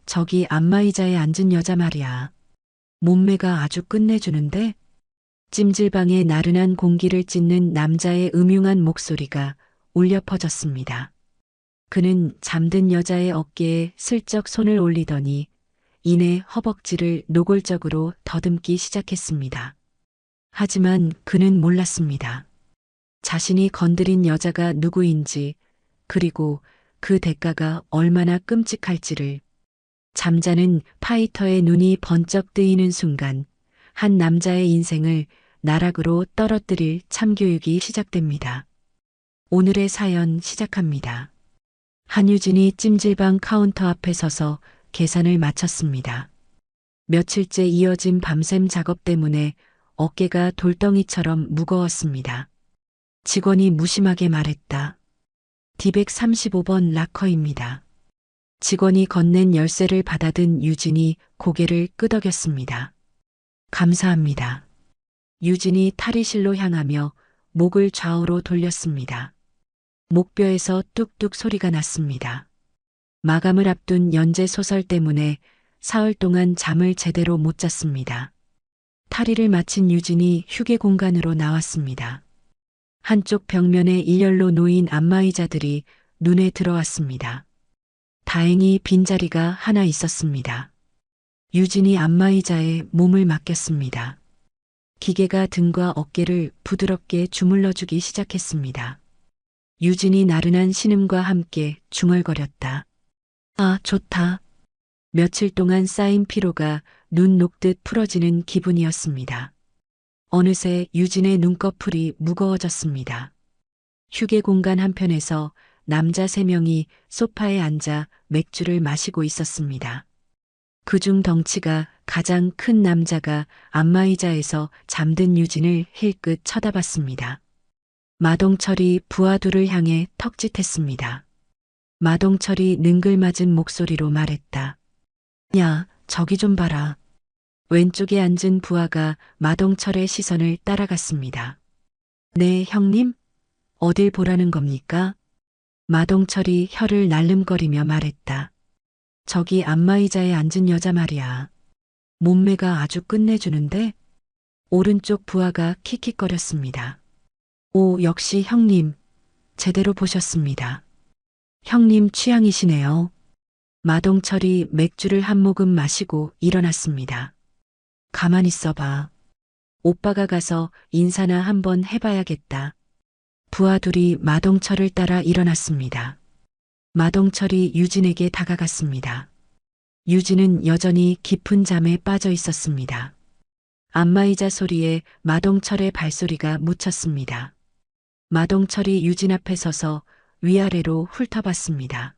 저기 안마의자에 앉은 여자 말이야. 몸매가 아주 끝내주는데? 찜질방의 나른한 공기를 찢는 남자의 음흉한 목소리가 울려 퍼졌습니다. 그는 잠든 여자의 어깨에 슬쩍 손을 올리더니 이내 허벅지를 노골적으로 더듬기 시작했습니다. 하지만 그는 몰랐습니다. 자신이 건드린 여자가 누구인지, 그리고 그 대가가 얼마나 끔찍할지를. 잠자는 파이터의 눈이 번쩍 뜨이는 순간 한 남자의 인생을 나락으로 떨어뜨릴 참교육이 시작됩니다. 오늘의 사연 시작합니다. 한유진이 찜질방 카운터 앞에 서서 계산을 마쳤습니다. 며칠째 이어진 밤샘 작업 때문에 어깨가 돌덩이처럼 무거웠습니다. 직원이 무심하게 말했다. D135번 락커입니다. 직원이 건넨 열쇠를 받아든 유진이 고개를 끄덕였습니다. 감사합니다. 유진이 탈의실로 향하며 목을 좌우로 돌렸습니다. 목뼈에서 뚝뚝 소리가 났습니다. 마감을 앞둔 연재 소설 때문에 사흘 동안 잠을 제대로 못 잤습니다. 탈의를 마친 유진이 휴게 공간으로 나왔습니다. 한쪽 벽면에 일렬로 놓인 안마의자들이 눈에 들어왔습니다. 다행히 빈자리가 하나 있었습니다. 유진이 안마의자에 몸을 맡겼습니다. 기계가 등과 어깨를 부드럽게 주물러주기 시작했습니다. 유진이 나른한 신음과 함께 중얼거렸다. 아, 좋다. 며칠 동안 쌓인 피로가 눈 녹듯 풀어지는 기분이었습니다. 어느새 유진의 눈꺼풀이 무거워졌습니다. 휴게 공간 한편에서 남자 3명이 소파에 앉아 맥주를 마시고 있었습니다. 그중 덩치가 가장 큰 남자가 안마의자에서 잠든 유진을 힐끗 쳐다봤습니다. 마동철이 부하 둘을 향해 턱짓했습니다. 마동철이 능글맞은 목소리로 말했다. 야, 저기 좀 봐라. 왼쪽에 앉은 부하가 마동철의 시선을 따라갔습니다. 네, 형님? 어딜 보라는 겁니까? 마동철이 혀를 날름거리며 말했다. 저기 안마의자에 앉은 여자 말이야. 몸매가 아주 끝내주는데? 오른쪽 부하가 킥킥거렸습니다. 오, 역시 형님. 제대로 보셨습니다. 형님 취향이시네요. 마동철이 맥주를 한 모금 마시고 일어났습니다. 가만 있어봐. 오빠가 가서 인사나 한번 해봐야겠다. 부하 둘이 마동철을 따라 일어났습니다. 마동철이 유진에게 다가갔습니다. 유진은 여전히 깊은 잠에 빠져 있었습니다. 안마의자 소리에 마동철의 발소리가 묻혔습니다. 마동철이 유진 앞에 서서 위아래로 훑어봤습니다.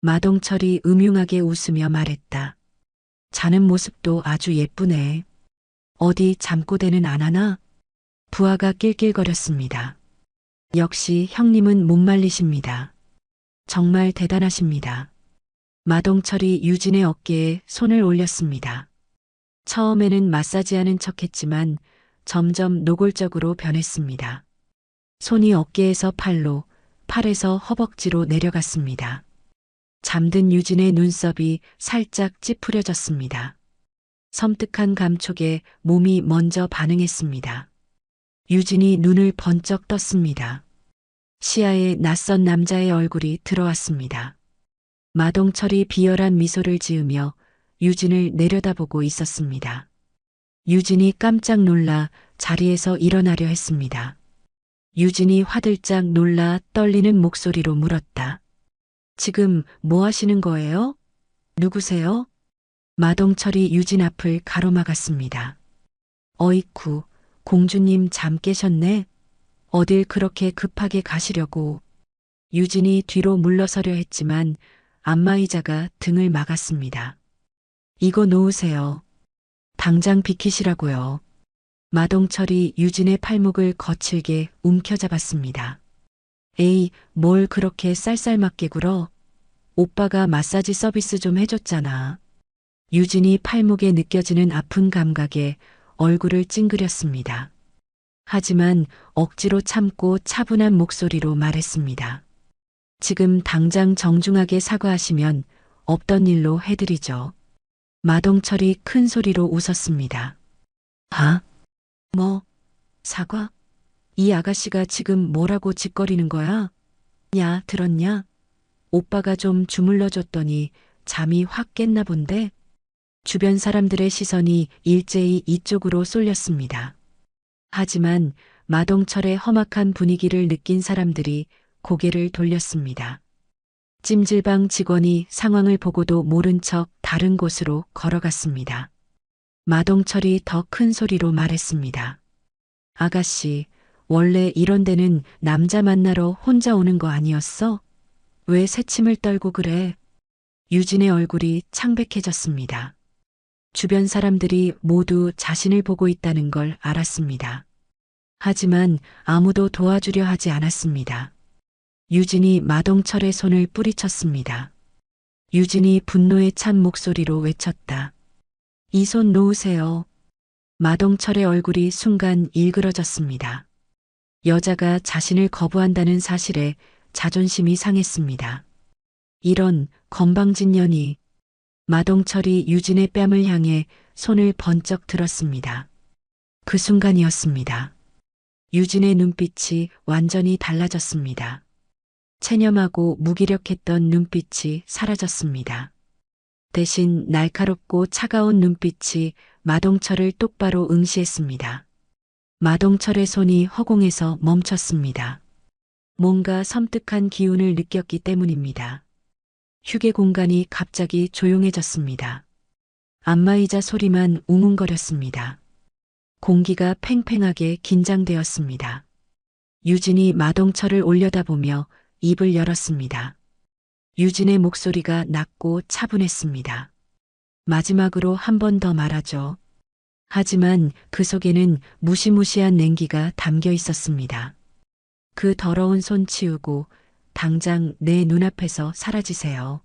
마동철이 음흉하게 웃으며 말했다. 자는 모습도 아주 예쁘네. 어디 잠꼬대는 안 하나? 부하가 낄낄거렸습니다. 역시 형님은 못 말리십니다. 정말 대단하십니다. 마동철이 유진의 어깨에 손을 올렸습니다. 처음에는 마사지하는 척했지만 점점 노골적으로 변했습니다. 손이 어깨에서 팔로, 팔에서 허벅지로 내려갔습니다. 잠든 유진의 눈썹이 살짝 찌푸려졌습니다. 섬뜩한 감촉에 몸이 먼저 반응했습니다. 유진이 눈을 번쩍 떴습니다. 시야에 낯선 남자의 얼굴이 들어왔습니다. 마동철이 비열한 미소를 지으며 유진을 내려다보고 있었습니다. 유진이 깜짝 놀라 자리에서 일어나려 했습니다. 유진이 화들짝 놀라 떨리는 목소리로 물었다. 지금 뭐 하시는 거예요? 누구세요? 마동철이 유진 앞을 가로막았습니다. 어이쿠, 공주님 잠 깨셨네? 어딜 그렇게 급하게 가시려고. 유진이 뒤로 물러서려 했지만 안마의자가 등을 막았습니다. 이거 놓으세요. 당장 비키시라고요. 마동철이 유진의 팔목을 거칠게 움켜잡았습니다. 에이, 뭘 그렇게 쌀쌀맞게 굴어? 오빠가 마사지 서비스 좀 해줬잖아. 유진이 팔목에 느껴지는 아픈 감각에 얼굴을 찡그렸습니다. 하지만 억지로 참고 차분한 목소리로 말했습니다. 지금 당장 정중하게 사과하시면 없던 일로 해드리죠. 마동철이 큰 소리로 웃었습니다. 아? 뭐? 사과? 이 아가씨가 지금 뭐라고 짓거리는 거야? 야, 들었냐? 오빠가 좀 주물러줬더니 잠이 확 깼나 본데? 주변 사람들의 시선이 일제히 이쪽으로 쏠렸습니다. 하지만 마동철의 험악한 분위기를 느낀 사람들이 고개를 돌렸습니다. 찜질방 직원이 상황을 보고도 모른 척 다른 곳으로 걸어갔습니다. 마동철이 더 큰 소리로 말했습니다. 아가씨, 원래 이런 데는 남자 만나러 혼자 오는 거 아니었어? 왜 새침을 떨고 그래? 유진의 얼굴이 창백해졌습니다. 주변 사람들이 모두 자신을 보고 있다는 걸 알았습니다. 하지만 아무도 도와주려 하지 않았습니다. 유진이 마동철의 손을 뿌리쳤습니다. 유진이 분노에 찬 목소리로 외쳤다. 이 손 놓으세요. 마동철의 얼굴이 순간 일그러졌습니다. 여자가 자신을 거부한다는 사실에 자존심이 상했습니다. 이런 건방진년이. 마동철이 유진의 뺨을 향해 손을 번쩍 들었습니다. 그 순간이었습니다. 유진의 눈빛이 완전히 달라졌습니다. 체념하고 무기력했던 눈빛이 사라졌습니다. 대신 날카롭고 차가운 눈빛이 마동철을 똑바로 응시했습니다. 마동철의 손이 허공에서 멈췄습니다. 뭔가 섬뜩한 기운을 느꼈기 때문입니다. 휴게 공간이 갑자기 조용해졌습니다. 안마의자 소리만 웅웅거렸습니다. 공기가 팽팽하게 긴장되었습니다. 유진이 마동철을 올려다보며 입을 열었습니다. 유진의 목소리가 낮고 차분했습니다. 마지막으로 한 번 더 말하죠. 하지만 그 속에는 무시무시한 냉기가 담겨 있었습니다. 그 더러운 손 치우고 당장 내 눈앞에서 사라지세요.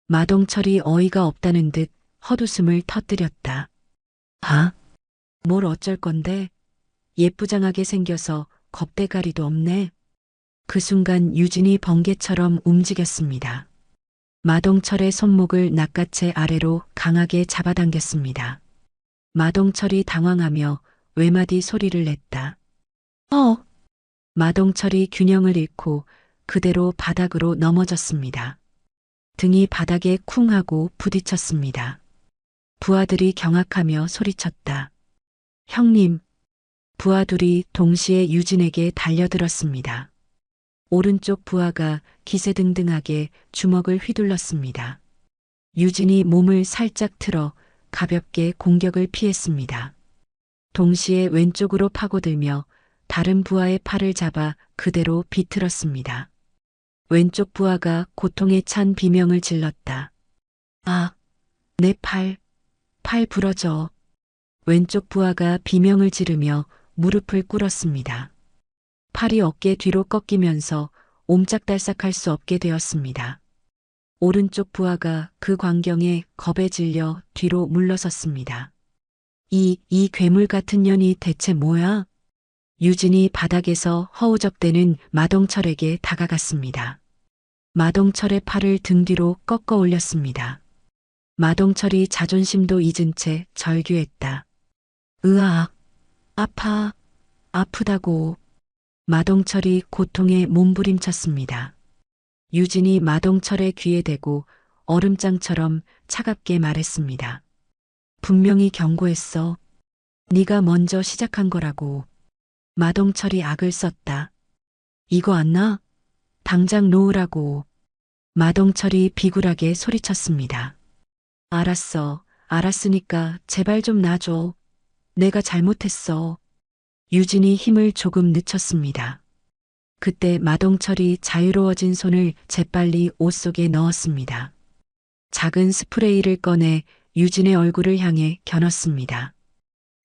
마동철이 어이가 없다는 듯 헛웃음을 터뜨렸다. 아? 뭘 어쩔 건데? 예쁘장하게 생겨서 겁대가리도 없네. 그 순간 유진이 번개처럼 움직였습니다. 마동철의 손목을 낚아채 아래로 강하게 잡아당겼습니다. 마동철이 당황하며 외마디 소리를 냈다. 마동철이 균형을 잃고 그대로 바닥으로 넘어졌습니다. 등이 바닥에 쿵 하고 부딪혔습니다. 부하들이 경악하며 소리쳤다. 형님. 부하 둘이 동시에 유진에게 달려들었습니다. 오른쪽 부하가 기세등등하게 주먹을 휘둘렀습니다. 유진이 몸을 살짝 틀어 가볍게 공격을 피했습니다. 동시에 왼쪽으로 파고들며 다른 부하의 팔을 잡아 그대로 비틀었습니다. 왼쪽 부하가 고통에 찬 비명을 질렀다. 아, 내 팔 부러져. 왼쪽 부하가 비명을 지르며 무릎을 꿇었습니다. 팔이 어깨 뒤로 꺾이면서 옴짝달싹할 수 없게 되었습니다. 오른쪽 부하가 그 광경에 겁에 질려 뒤로 물러섰습니다. 이 괴물 같은 년이 대체 뭐야? 유진이 바닥에서 허우적대는 마동철에게 다가갔습니다. 마동철의 팔을 등 뒤로 꺾어 올렸습니다. 마동철이 자존심도 잊은 채 절규했다. 으악, 아프다고. 마동철이 고통에 몸부림쳤습니다. 유진이 마동철의 귀에 대고 얼음장처럼 차갑게 말했습니다. 분명히 경고했어. 네가 먼저 시작한 거라고. 마동철이 악을 썼다. 이거 안 나? 당장 놓으라고. 마동철이 비굴하게 소리쳤습니다. 알았으니까 제발 좀 놔줘. 내가 잘못했어. 유진이 힘을 조금 늦췄습니다. 그때 마동철이 자유로워진 손을 재빨리 옷 속에 넣었습니다. 작은 스프레이를 꺼내 유진의 얼굴을 향해 겨눴습니다.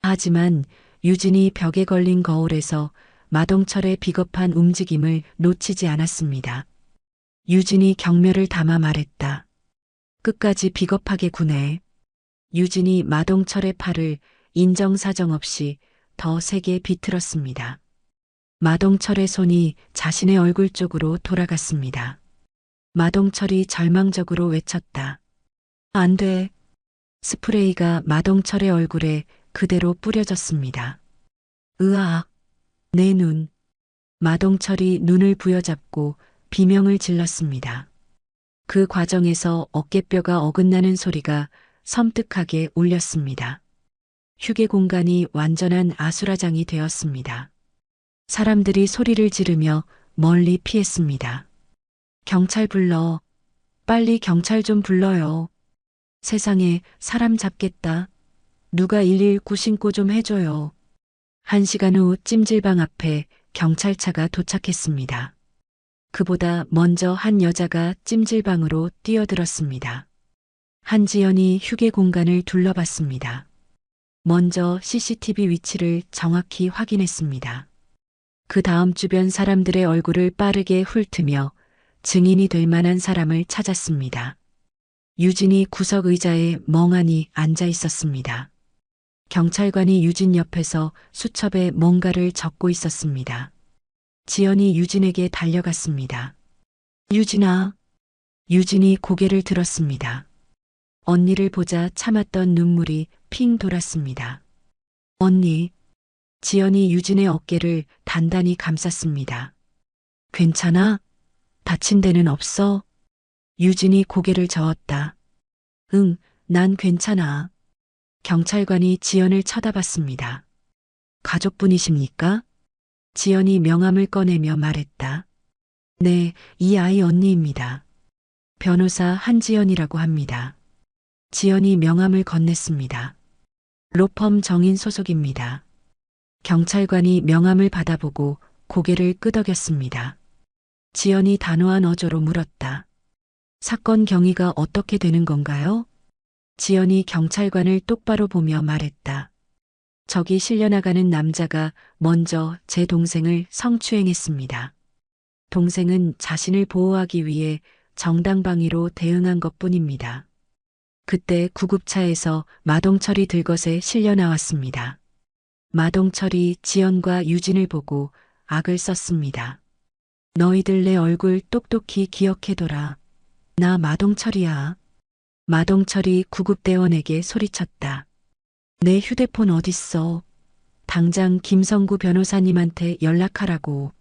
하지만 유진이 벽에 걸린 거울에서 마동철의 비겁한 움직임을 놓치지 않았습니다. 유진이 경멸을 담아 말했다. 끝까지 비겁하게 구네. 유진이 마동철의 팔을 인정사정 없이 더 세게 비틀었습니다. 마동철의 손이 자신의 얼굴 쪽으로 돌아갔습니다. 마동철이 절망적으로 외쳤다. 안 돼. 스프레이가 마동철의 얼굴에 그대로 뿌려졌습니다. 으악, 내 눈. 마동철이 눈을 부여잡고 비명을 질렀습니다. 그 과정에서 어깨뼈가 어긋나는 소리가 섬뜩하게 울렸습니다. 휴게 공간이 완전한 아수라장이 되었습니다. 사람들이 소리를 지르며 멀리 피했습니다. 경찰 불러. 빨리 경찰 좀 불러요. 세상에 사람 잡겠다. 누가 119 신고 좀 해줘요. 1시간 후 찜질방 앞에 경찰차가 도착했습니다. 그보다 먼저 한 여자가 찜질방으로 뛰어들었습니다. 한지연이 휴게 공간을 둘러봤습니다. 먼저 CCTV 위치를 정확히 확인했습니다. 그 다음 주변 사람들의 얼굴을 빠르게 훑으며 증인이 될 만한 사람을 찾았습니다. 유진이 구석 의자에 멍하니 앉아 있었습니다. 경찰관이 유진 옆에서 수첩에 뭔가를 적고 있었습니다. 지연이 유진에게 달려갔습니다. 유진아. 유진이 고개를 들었습니다. 언니를 보자 참았던 눈물이 핑 돌았습니다. 언니. 지연이 유진의 어깨를 단단히 감쌌습니다. 괜찮아? 다친 데는 없어? 유진이 고개를 저었다. 응, 난 괜찮아. 경찰관이 지연을 쳐다봤습니다. 가족분이십니까? 지연이 명함을 꺼내며 말했다. 네, 이 아이 언니입니다. 변호사 한지연이라고 합니다. 지연이 명함을 건넸습니다. 로펌 정인 소속입니다. 경찰관이 명함을 받아보고 고개를 끄덕였습니다. 지연이 단호한 어조로 물었다. 사건 경위가 어떻게 되는 건가요? 지연이 경찰관을 똑바로 보며 말했다. 저기 실려나가는 남자가 먼저 제 동생을 성추행했습니다. 동생은 자신을 보호하기 위해 정당방위로 대응한 것뿐입니다. 그때 구급차에서 마동철이 들것에 실려 나왔습니다. 마동철이 지연과 유진을 보고 악을 썼습니다. 너희들 내 얼굴 똑똑히 기억해둬라. 나 마동철이야. 마동철이 구급대원에게 소리쳤다. 내 휴대폰 어딨어? 당장 김성구 변호사님한테 연락하라고.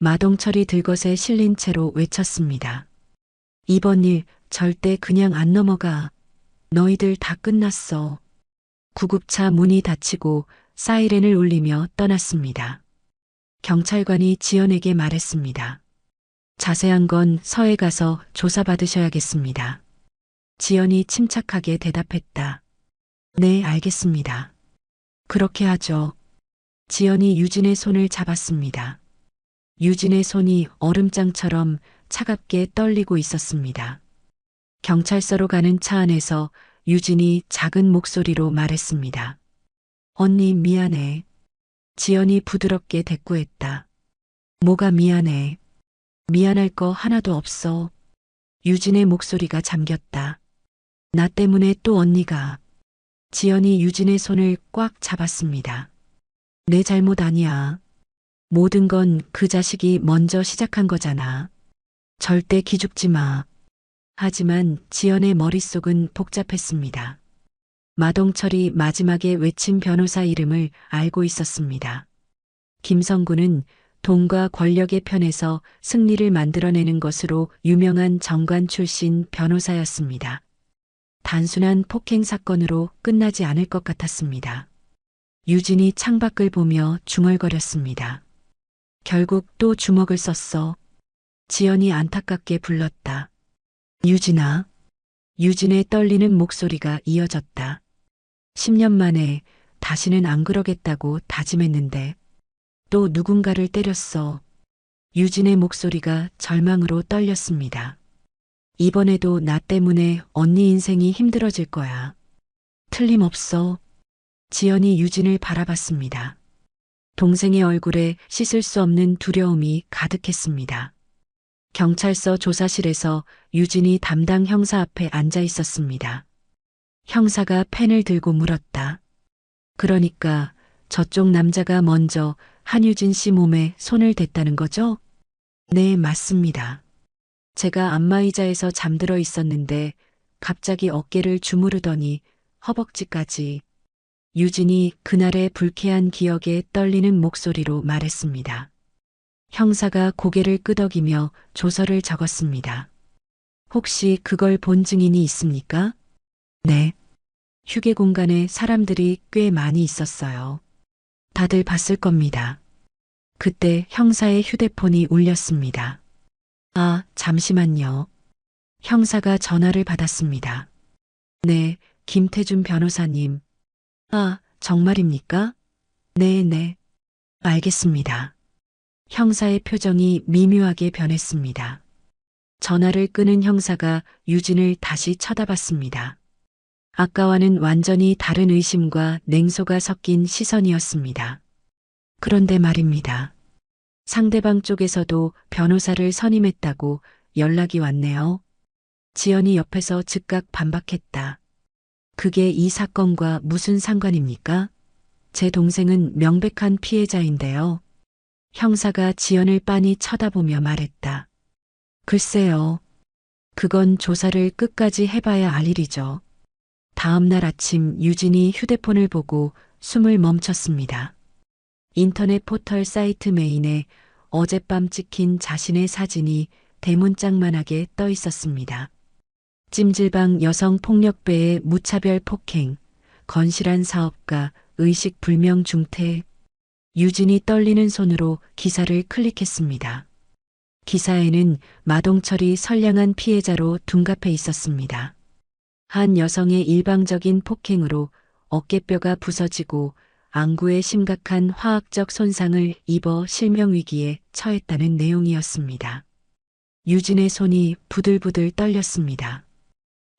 마동철이 들것에 실린 채로 외쳤습니다. 이번 일 절대 그냥 안 넘어가. 너희들 다 끝났어. 구급차 문이 닫히고 사이렌을 울리며 떠났습니다. 경찰관이 지연에게 말했습니다. 자세한 건 서에 가서 조사받으셔야겠습니다. 지연이 침착하게 대답했다. 네, 알겠습니다. 그렇게 하죠. 지연이 유진의 손을 잡았습니다. 유진의 손이 얼음장처럼 차갑게 떨리고 있었습니다. 경찰서로 가는 차 안에서 유진이 작은 목소리로 말했습니다. 언니 미안해. 지연이 부드럽게 대꾸했다. 뭐가 미안해. 미안할 거 하나도 없어. 유진의 목소리가 잠겼다. 나 때문에 또 언니가. 지연이 유진의 손을 꽉 잡았습니다. 내 잘못 아니야. 모든 건 그 자식이 먼저 시작한 거잖아. 절대 기죽지 마. 하지만 지연의 머릿속은 복잡했습니다. 마동철이 마지막에 외친 변호사 이름을 알고 있었습니다. 김성구는 돈과 권력의 편에서 승리를 만들어내는 것으로 유명한 정관 출신 변호사였습니다. 단순한 폭행 사건으로 끝나지 않을 것 같았습니다. 유진이 창밖을 보며 중얼거렸습니다. 결국 또 주먹을 썼어. 지연이 안타깝게 불렀다. 유진아. 유진의 떨리는 목소리가 이어졌다. 10년 만에 다시는 안 그러겠다고 다짐했는데 또 누군가를 때렸어. 유진의 목소리가 절망으로 떨렸습니다. 이번에도 나 때문에 언니 인생이 힘들어질 거야. 틀림없어. 지연이 유진을 바라봤습니다. 동생의 얼굴에 씻을 수 없는 두려움이 가득했습니다. 경찰서 조사실에서 유진이 담당 형사 앞에 앉아 있었습니다. 형사가 펜을 들고 물었다. 그러니까 저쪽 남자가 먼저 한유진 씨 몸에 손을 댔다는 거죠? 네, 맞습니다. 제가 안마의자에서 잠들어 있었는데 갑자기 어깨를 주무르더니 허벅지까지. 유진이 그날의 불쾌한 기억에 떨리는 목소리로 말했습니다. 형사가 고개를 끄덕이며 조서를 적었습니다. 혹시 그걸 본 증인이 있습니까? 네. 휴게 공간에 사람들이 꽤 많이 있었어요. 다들 봤을 겁니다. 그때 형사의 휴대폰이 울렸습니다. 아, 잠시만요. 형사가 전화를 받았습니다. 네, 김태준 변호사님. 아, 정말입니까? 네, 네. 알겠습니다. 형사의 표정이 미묘하게 변했습니다. 전화를 끊은 형사가 유진을 다시 쳐다봤습니다. 아까와는 완전히 다른 의심과 냉소가 섞인 시선이었습니다. 그런데 말입니다. 상대방 쪽에서도 변호사를 선임했다고 연락이 왔네요. 지연이 옆에서 즉각 반박했다. 그게 이 사건과 무슨 상관입니까? 제 동생은 명백한 피해자인데요. 형사가 지연을 빤히 쳐다보며 말했다. 글쎄요. 그건 조사를 끝까지 해봐야 알 일이죠. 다음 날 아침 유진이 휴대폰을 보고 숨을 멈췄습니다. 인터넷 포털 사이트 메인에 어젯밤 찍힌 자신의 사진이 대문짝만하게 떠 있었습니다. 찜질방 여성 폭력배의 무차별 폭행, 건실한 사업가, 의식 불명 중태. 유진이 떨리는 손으로 기사를 클릭했습니다. 기사에는 마동철이 선량한 피해자로 둔갑해 있었습니다. 한 여성의 일방적인 폭행으로 어깨뼈가 부서지고 안구에 심각한 화학적 손상을 입어 실명위기에 처했다는 내용이었습니다. 유진의 손이 부들부들 떨렸습니다.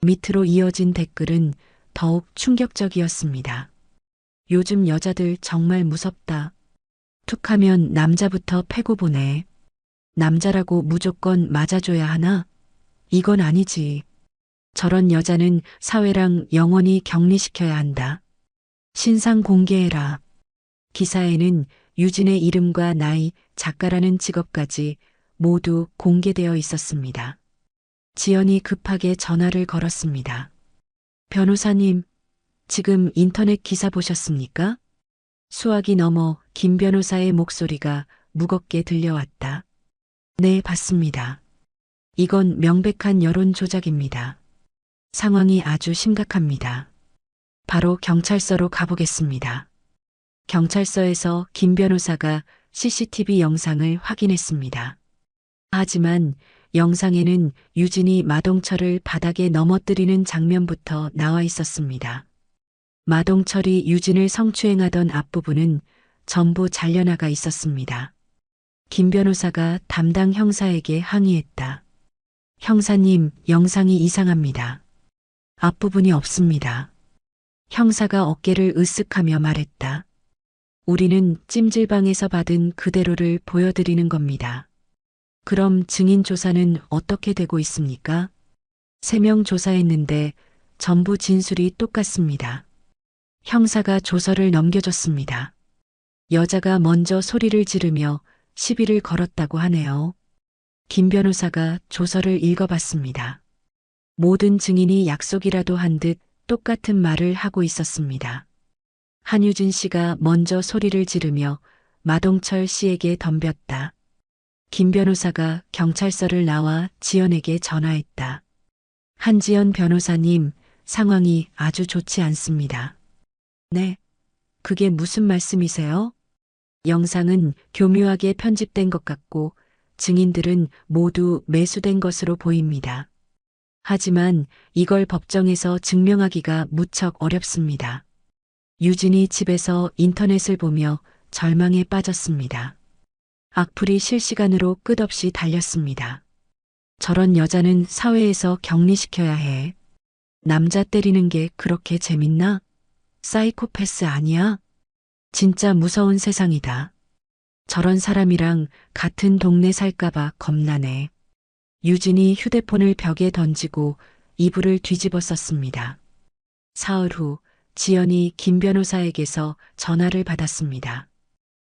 밑으로 이어진 댓글은 더욱 충격적이었습니다. 요즘 여자들 정말 무섭다. 툭하면 남자부터 패고 보네. 남자라고 무조건 맞아줘야 하나? 이건 아니지. 저런 여자는 사회랑 영원히 격리시켜야 한다. 신상 공개해라. 기사에는 유진의 이름과 나이, 작가라는 직업까지 모두 공개되어 있었습니다. 지연이 급하게 전화를 걸었습니다. 변호사님, 지금 인터넷 기사 보셨습니까? 수화기 넘어 김 변호사의 목소리가 무겁게 들려왔다. 네, 봤습니다. 이건 명백한 여론 조작입니다. 상황이 아주 심각합니다. 바로 경찰서로 가보겠습니다. 경찰서에서 김 변호사가 CCTV 영상을 확인했습니다. 하지만 영상에는 유진이 마동철을 바닥에 넘어뜨리는 장면부터 나와 있었습니다. 마동철이 유진을 성추행하던 앞부분은 전부 잘려나가 있었습니다. 김 변호사가 담당 형사에게 항의했다. 형사님, 영상이 이상합니다. 앞부분이 없습니다. 형사가 어깨를 으쓱하며 말했다. 우리는 찜질방에서 받은 그대로를 보여드리는 겁니다. 그럼 증인 조사는 어떻게 되고 있습니까? 3명 조사했는데 전부 진술이 똑같습니다. 형사가 조서를 넘겨줬습니다. 여자가 먼저 소리를 지르며 시비를 걸었다고 하네요. 김 변호사가 조서를 읽어봤습니다. 모든 증인이 약속이라도 한 듯 똑같은 말을 하고 있었습니다. 한유진 씨가 먼저 소리를 지르며 마동철 씨에게 덤볐다. 김 변호사가 경찰서를 나와 지연에게 전화했다. 한지연 변호사님, 상황이 아주 좋지 않습니다. 네, 그게 무슨 말씀이세요? 영상은 교묘하게 편집된 것 같고 증인들은 모두 매수된 것으로 보입니다. 하지만 이걸 법정에서 증명하기가 무척 어렵습니다. 유진이 집에서 인터넷을 보며 절망에 빠졌습니다. 악플이 실시간으로 끝없이 달렸습니다. 저런 여자는 사회에서 격리시켜야 해. 남자 때리는 게 그렇게 재밌나? 사이코패스 아니야? 진짜 무서운 세상이다. 저런 사람이랑 같은 동네 살까봐 겁나네. 유진이 휴대폰을 벽에 던지고 이불을 뒤집어 썼습니다. 사흘 후 지연이 김 변호사에게서 전화를 받았습니다.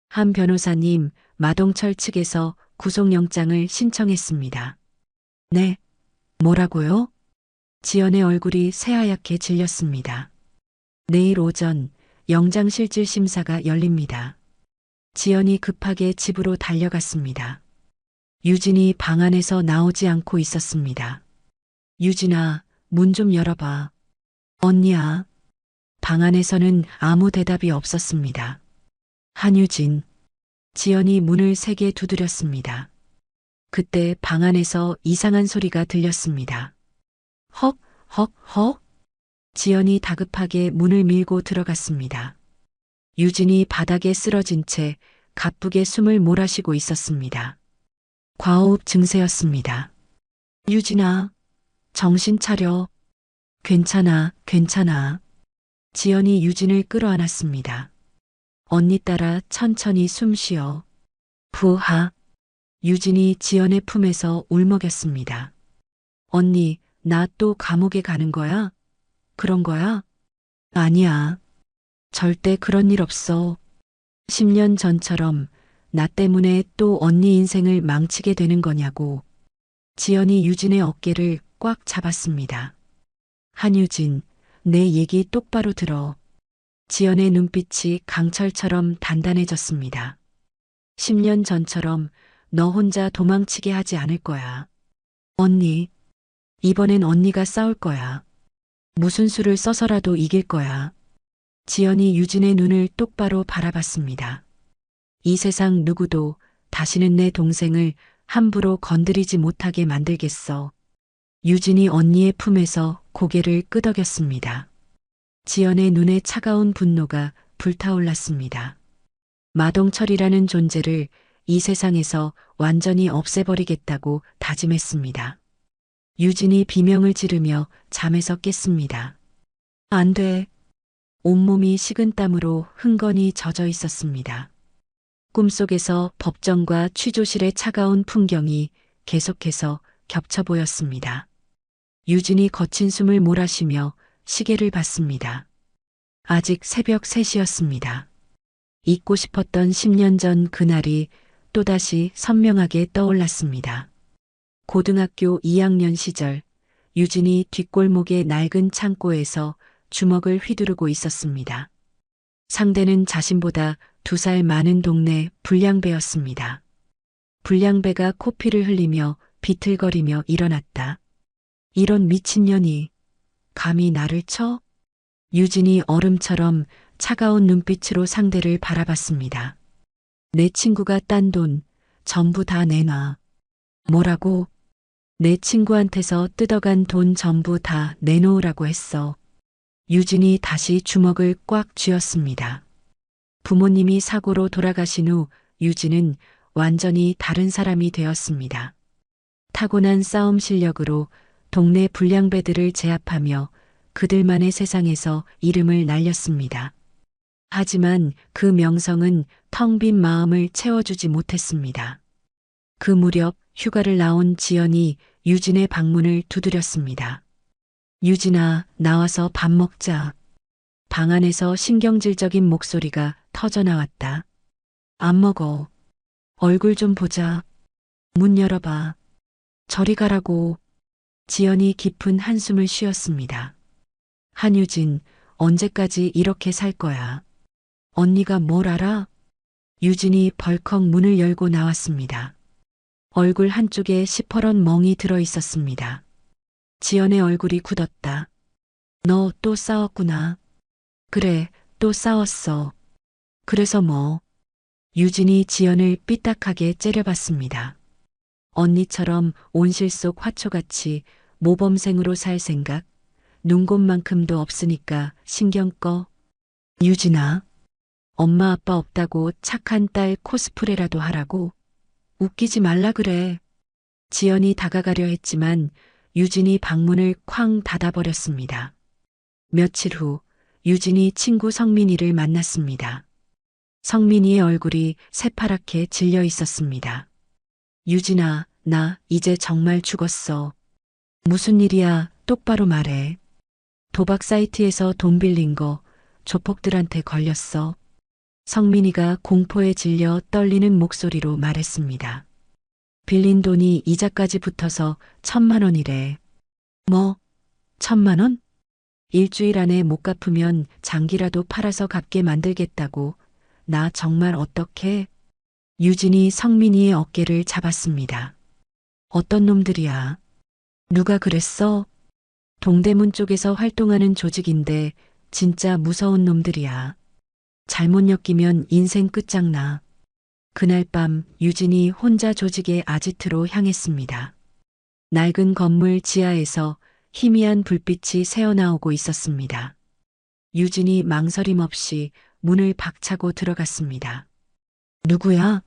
한 변호사님, 마동철 측에서 구속영장을 신청했습니다. 네, 뭐라고요? 지연의 얼굴이 새하얗게 질렸습니다. 내일 오전 영장실질 심사가 열립니다. 지연이 급하게 집으로 달려갔습니다. 유진이 방 안에서 나오지 않고 있었습니다. 유진아, 문 좀 열어봐. 언니야. 방 안에서는 아무 대답이 없었습니다. 한유진. 지연이 문을 세게 두드렸습니다. 그때 방 안에서 이상한 소리가 들렸습니다. 헉, 헉, 헉. 지연이 다급하게 문을 밀고 들어갔습니다. 유진이 바닥에 쓰러진 채 가쁘게 숨을 몰아쉬고 있었습니다. 과호흡 증세였습니다. 유진아, 정신 차려. 괜찮아, 괜찮아. 지연이 유진을 끌어안았습니다. 언니 따라 천천히 숨 쉬어. 부하. 유진이 지연의 품에서 울먹였습니다. 언니, 나 또 감옥에 가는 거야? 그런 거야? 아니야. 절대 그런 일 없어. 10년 전처럼 나 때문에 또 언니 인생을 망치게 되는 거냐고. 지연이 유진의 어깨를 꽉 잡았습니다. 한유진, 내 얘기 똑바로 들어. 지연의 눈빛이 강철처럼 단단해졌습니다. 10년 전처럼 너 혼자 도망치게 하지 않을 거야. 언니, 이번엔 언니가 싸울 거야. 무슨 수를 써서라도 이길 거야. 지연이 유진의 눈을 똑바로 바라봤습니다. 이 세상 누구도 다시는 내 동생을 함부로 건드리지 못하게 만들겠어. 유진이 언니의 품에서 고개를 끄덕였습니다. 지연의 눈에 차가운 분노가 불타올랐습니다. 마동철이라는 존재를 이 세상에서 완전히 없애버리겠다고 다짐했습니다. 유진이 비명을 지르며 잠에서 깼습니다. 안 돼. 온몸이 식은땀으로 흥건히 젖어 있었습니다. 꿈속에서 법정과 취조실의 차가운 풍경이 계속해서 겹쳐 보였습니다. 유진이 거친 숨을 몰아쉬며 시계를 봤습니다. 아직 새벽 3시였습니다. 잊고 싶었던 10년 전 그날이 또다시 선명하게 떠올랐습니다. 고등학교 2학년 시절 유진이 뒷골목의 낡은 창고에서 주먹을 휘두르고 있었습니다. 상대는 자신보다 2살 많은 동네 불량배였습니다. 불량배가 코피를 흘리며 비틀거리며 일어났다. 이런 미친년이 감히 나를 쳐? 유진이 얼음처럼 차가운 눈빛으로 상대를 바라봤습니다. 내 친구가 딴 돈 전부 다 내놔. 뭐라고? 내 친구한테서 뜯어간 돈 전부 다 내놓으라고 했어. 유진이 다시 주먹을 꽉 쥐었습니다. 부모님이 사고로 돌아가신 후 유진은 완전히 다른 사람이 되었습니다. 타고난 싸움 실력으로 동네 불량배들을 제압하며 그들만의 세상에서 이름을 날렸습니다. 하지만 그 명성은 텅 빈 마음을 채워주지 못했습니다. 그 무렵 휴가를 나온 지연이 유진의 방문을 두드렸습니다. 유진아, 나와서 밥 먹자. 방 안에서 신경질적인 목소리가 터져나왔다. 안 먹어. 얼굴 좀 보자. 문 열어봐. 저리 가라고. 지연이 깊은 한숨을 쉬었습니다. 한유진, 언제까지 이렇게 살 거야? 언니가 뭘 알아? 유진이 벌컥 문을 열고 나왔습니다. 얼굴 한쪽에 시퍼런 멍이 들어 있었습니다. 지연의 얼굴이 굳었다. 너 또 싸웠구나. 그래, 또 싸웠어. 그래서 뭐? 유진이 지연을 삐딱하게 째려봤습니다. 언니처럼 온실 속 화초같이 모범생으로 살 생각, 눈곱만큼도 없으니까 신경 꺼. 유진아, 엄마 아빠 없다고 착한 딸 코스프레라도 하라고? 웃기지 말라 그래. 지연이 다가가려 했지만 유진이 방문을 쾅 닫아버렸습니다. 며칠 후 유진이 친구 성민이를 만났습니다. 성민이의 얼굴이 새파랗게 질려 있었습니다. 유진아, 나 이제 정말 죽었어. 무슨 일이야? 똑바로 말해. 도박 사이트에서 돈 빌린 거 조폭들한테 걸렸어. 성민이가 공포에 질려 떨리는 목소리로 말했습니다. 빌린 돈이 이자까지 붙어서 1,000만 원이래. 뭐? 1,000만 원? 일주일 안에 못 갚으면 장기라도 팔아서 갚게 만들겠다고. 나 정말 어떡해? 유진이 성민이의 어깨를 잡았습니다. 어떤 놈들이야? 누가 그랬어? 동대문 쪽에서 활동하는 조직인데 진짜 무서운 놈들이야. 잘못 엮이면 인생 끝장나. 그날 밤 유진이 혼자 조직의 아지트로 향했습니다. 낡은 건물 지하에서 희미한 불빛이 새어나오고 있었습니다. 유진이 망설임 없이 문을 박차고 들어갔습니다. 누구야?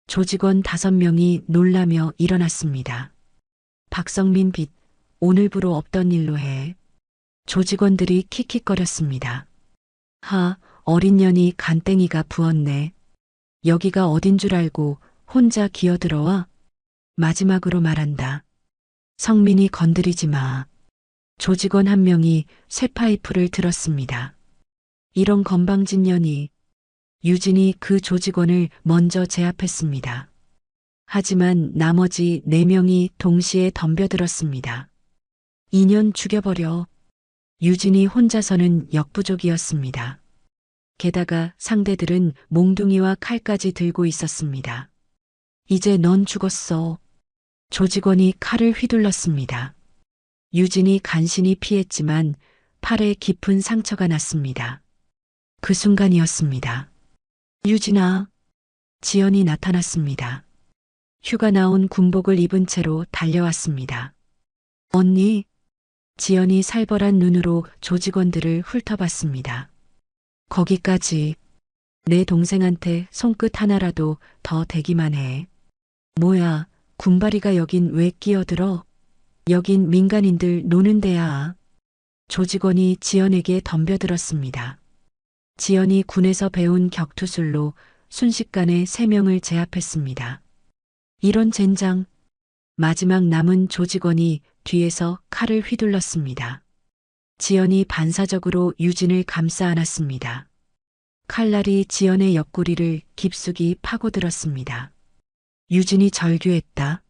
조직원 5명이 놀라며 일어났습니다. 박성민 빛, 오늘부로 없던 일로 해. 조직원들이 킥킥거렸습니다. 하, 어린 년이 간땡이가 부었네. 여기가 어딘 줄 알고 혼자 기어들어와? 마지막으로 말한다. 성민이 건드리지 마. 조직원 한 명이 쇠파이프를 들었습니다. 이런 건방진 년이. 유진이 그 조직원을 먼저 제압했습니다. 하지만 나머지 4명이 동시에 덤벼들었습니다. 2년 죽여버려. 유진이 혼자서는 역부족이었습니다. 게다가 상대들은 몽둥이와 칼까지 들고 있었습니다. 이제 넌 죽었어. 조직원이 칼을 휘둘렀습니다. 유진이 간신히 피했지만 팔에 깊은 상처가 났습니다. 그 순간이었습니다. 유진아. 지연이 나타났습니다. 휴가 나온 군복을 입은 채로 달려왔습니다. 언니. 지연이 살벌한 눈으로 조직원들을 훑어봤습니다. 거기까지. 내 동생한테 손끝 하나라도 더 대기만 해. 뭐야, 군바리가 여긴 왜 끼어들어? 여긴 민간인들 노는 데야. 조직원이 지연에게 덤벼들었습니다. 지연이 군에서 배운 격투술로 순식간에 3명을 제압했습니다. 이런 젠장. 마지막 남은 조직원이 뒤에서 칼을 휘둘렀습니다. 지연이 반사적으로 유진을 감싸 안았습니다. 칼날이 지연의 옆구리를 깊숙이 파고들었습니다. 유진이 절규했다.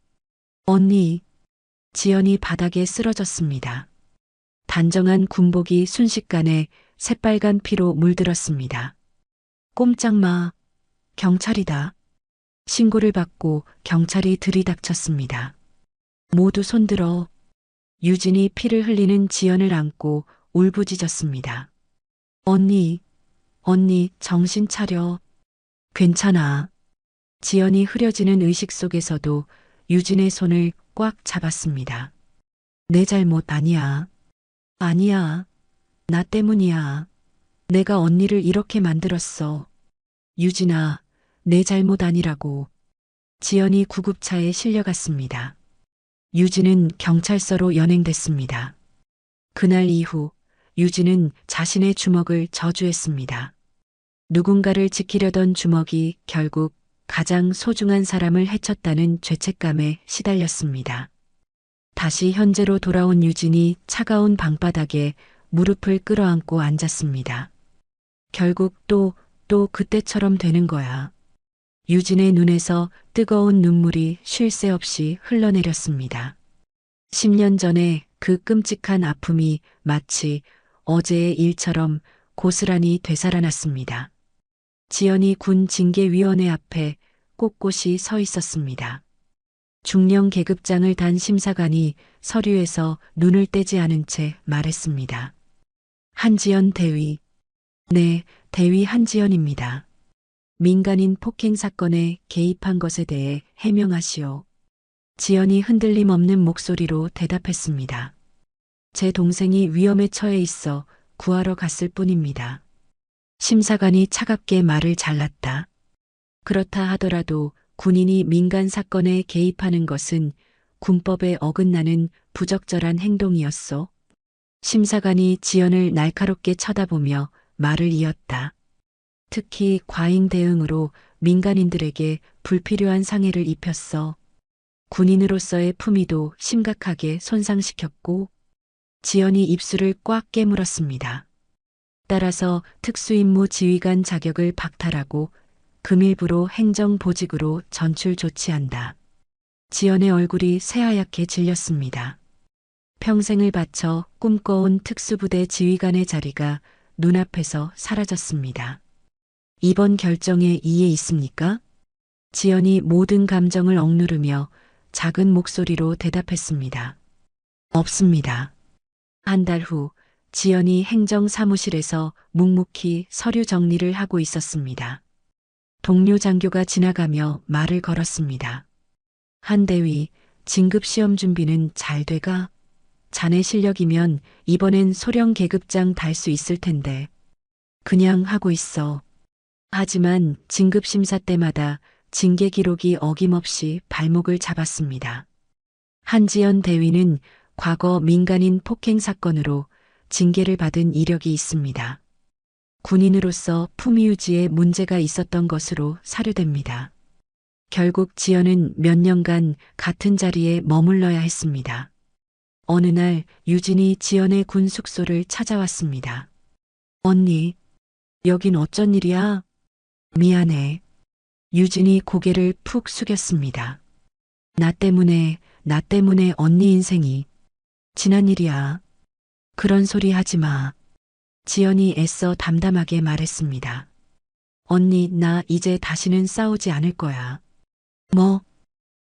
언니. 지연이 바닥에 쓰러졌습니다. 단정한 군복이 순식간에 새빨간 피로 물들었습니다. 꼼짝 마. 경찰이다. 신고를 받고 경찰이 들이닥쳤습니다. 모두 손들어. 유진이 피를 흘리는 지연을 안고 울부짖었습니다. 언니, 언니 정신 차려. 괜찮아. 지연이 흐려지는 의식 속에서도 유진의 손을 꽉 잡았습니다. 내 잘못 아니야. 아니야. 나 때문이야. 내가 언니를 이렇게 만들었어. 유진아, 내 잘못 아니라고. 지연이 구급차에 실려갔습니다. 유진은 경찰서로 연행됐습니다. 그날 이후 유진은 자신의 주먹을 저주했습니다. 누군가를 지키려던 주먹이 결국 가장 소중한 사람을 해쳤다는 죄책감에 시달렸습니다. 다시 현재로 돌아온 유진이 차가운 방바닥에 무릎을 끌어안고 앉았습니다. 결국 또 그때처럼 되는 거야. 유진의 눈에서 뜨거운 눈물이 쉴 새 없이 흘러내렸습니다. 10년 전에 그 끔찍한 아픔이 마치 어제의 일처럼 고스란히 되살아났습니다. 지연이 군 징계위원회 앞에 꼿꼿이 서 있었습니다. 중령 계급장을 단 심사관이 서류에서 눈을 떼지 않은 채 말했습니다. 한지연 대위. 네, 대위 한지연입니다. 민간인 폭행 사건에 개입한 것에 대해 해명하시오. 지연이 흔들림 없는 목소리로 대답했습니다. 제 동생이 위험에 처해 있어 구하러 갔을 뿐입니다. 심사관이 차갑게 말을 잘랐다. 그렇다 하더라도 군인이 민간 사건에 개입하는 것은 군법에 어긋나는 부적절한 행동이었소. 심사관이 지연을 날카롭게 쳐다보며 말을 이었다. 특히 과잉 대응으로 민간인들에게 불필요한 상해를 입혔어. 군인으로서의 품위도 심각하게 손상시켰고, 지연이 입술을 꽉 깨물었습니다. 따라서 특수임무 지휘관 자격을 박탈하고 금일부로 행정보직으로 전출 조치한다. 지연의 얼굴이 새하얗게 질렸습니다. 평생을 바쳐 꿈꿔온 특수부대 지휘관의 자리가 눈앞에서 사라졌습니다. 이번 결정에 이해 있습니까? 지연이 모든 감정을 억누르며 작은 목소리로 대답했습니다. 없습니다. 한 달 후 지연이 행정사무실에서 묵묵히 서류 정리를 하고 있었습니다. 동료 장교가 지나가며 말을 걸었습니다. 한대위, 진급시험 준비는 잘 돼가? 자네 실력이면 이번엔 소령 계급장 달 수 있을 텐데. 그냥 하고 있어. 하지만 진급심사 때마다 징계 기록이 어김없이 발목을 잡았습니다. 한지연 대위는 과거 민간인 폭행 사건으로 징계를 받은 이력이 있습니다. 군인으로서 품위 유지에 문제가 있었던 것으로 사료됩니다. 결국 지연은 몇 년간 같은 자리에 머물러야 했습니다. 어느 날 유진이 지연의 군 숙소를 찾아왔습니다. 언니, 여긴 어쩐 일이야? 미안해. 유진이 고개를 푹 숙였습니다. 나 때문에 언니 인생이. 지난 일이야. 그런 소리 하지 마. 지연이 애써 담담하게 말했습니다. 언니, 나 이제 다시는 싸우지 않을 거야. 뭐?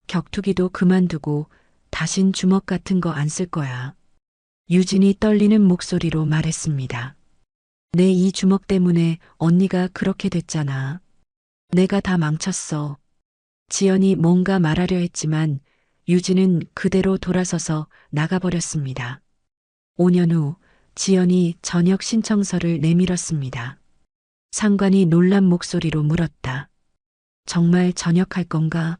격투기도 그만두고 다신 주먹 같은 거 안 쓸 거야. 유진이 떨리는 목소리로 말했습니다. 내 이 주먹 때문에 언니가 그렇게 됐잖아. 내가 다 망쳤어. 지연이 뭔가 말하려 했지만 유진은 그대로 돌아서서 나가버렸습니다. 5년 후 지연이 전역 신청서를 내밀었습니다. 상관이 놀란 목소리로 물었다. 정말 전역할 건가?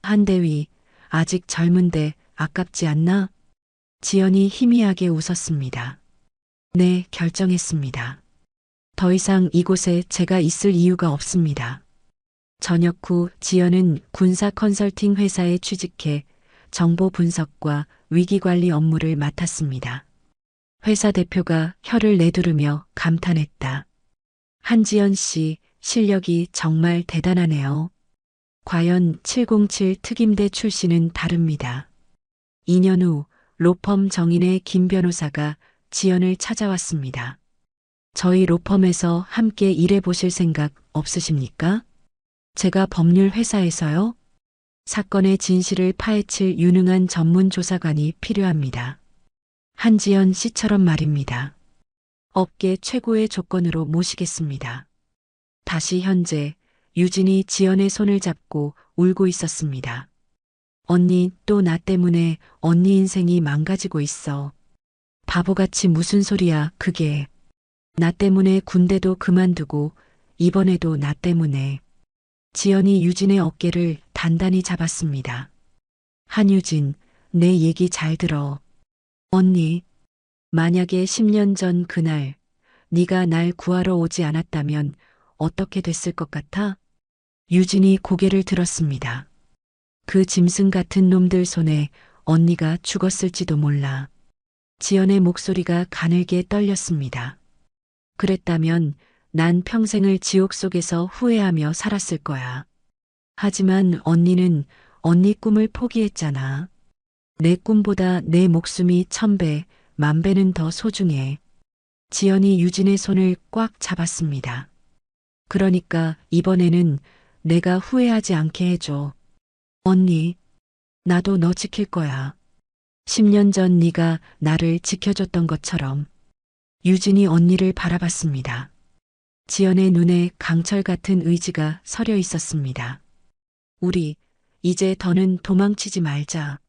한대위, 아직 젊은데 아깝지 않나? 지연이 희미하게 웃었습니다. 네, 결정했습니다. 더 이상 이곳에 제가 있을 이유가 없습니다. 전역 후 지연은 군사 컨설팅 회사에 취직해 정보 분석과 위기관리 업무를 맡았습니다. 회사 대표가 혀를 내두르며 감탄했다. 한지연 씨, 실력이 정말 대단하네요. 과연 707 특임대 출신은 다릅니다. 2년 후 로펌 정인의 김 변호사가 지연을 찾아왔습니다. 저희 로펌에서 함께 일해보실 생각 없으십니까? 제가 법률 회사에서요? 사건의 진실을 파헤칠 유능한 전문 조사관이 필요합니다. 한지연 씨처럼 말입니다. 업계 최고의 조건으로 모시겠습니다. 다시 현재 유진이 지연의 손을 잡고 울고 있었습니다. 언니, 또 나 때문에 언니 인생이 망가지고 있어. 바보같이 무슨 소리야, 그게. 나 때문에 군대도 그만두고 이번에도 나 때문에. 지연이 유진의 어깨를 단단히 잡았습니다. 한유진, 내 얘기 잘 들어. 언니, 만약에 10년 전 그날 네가 날 구하러 오지 않았다면 어떻게 됐을 것 같아? 유진이 고개를 들었습니다. 그 짐승 같은 놈들 손에 언니가 죽었을지도 몰라. 지연의 목소리가 가늘게 떨렸습니다. 그랬다면 난 평생을 지옥 속에서 후회하며 살았을 거야. 하지만 언니는 언니 꿈을 포기했잖아. 내 꿈보다 내 목숨이 1000배, 10,000배는 더 소중해. 지연이 유진의 손을 꽉 잡았습니다. 그러니까 이번에는 내가 후회하지 않게 해줘. 언니, 나도 너 지킬 거야. 10년 전 네가 나를 지켜줬던 것처럼. 유진이 언니를 바라봤습니다. 지연의 눈에 강철 같은 의지가 서려 있었습니다. 우리 이제 더는 도망치지 말자.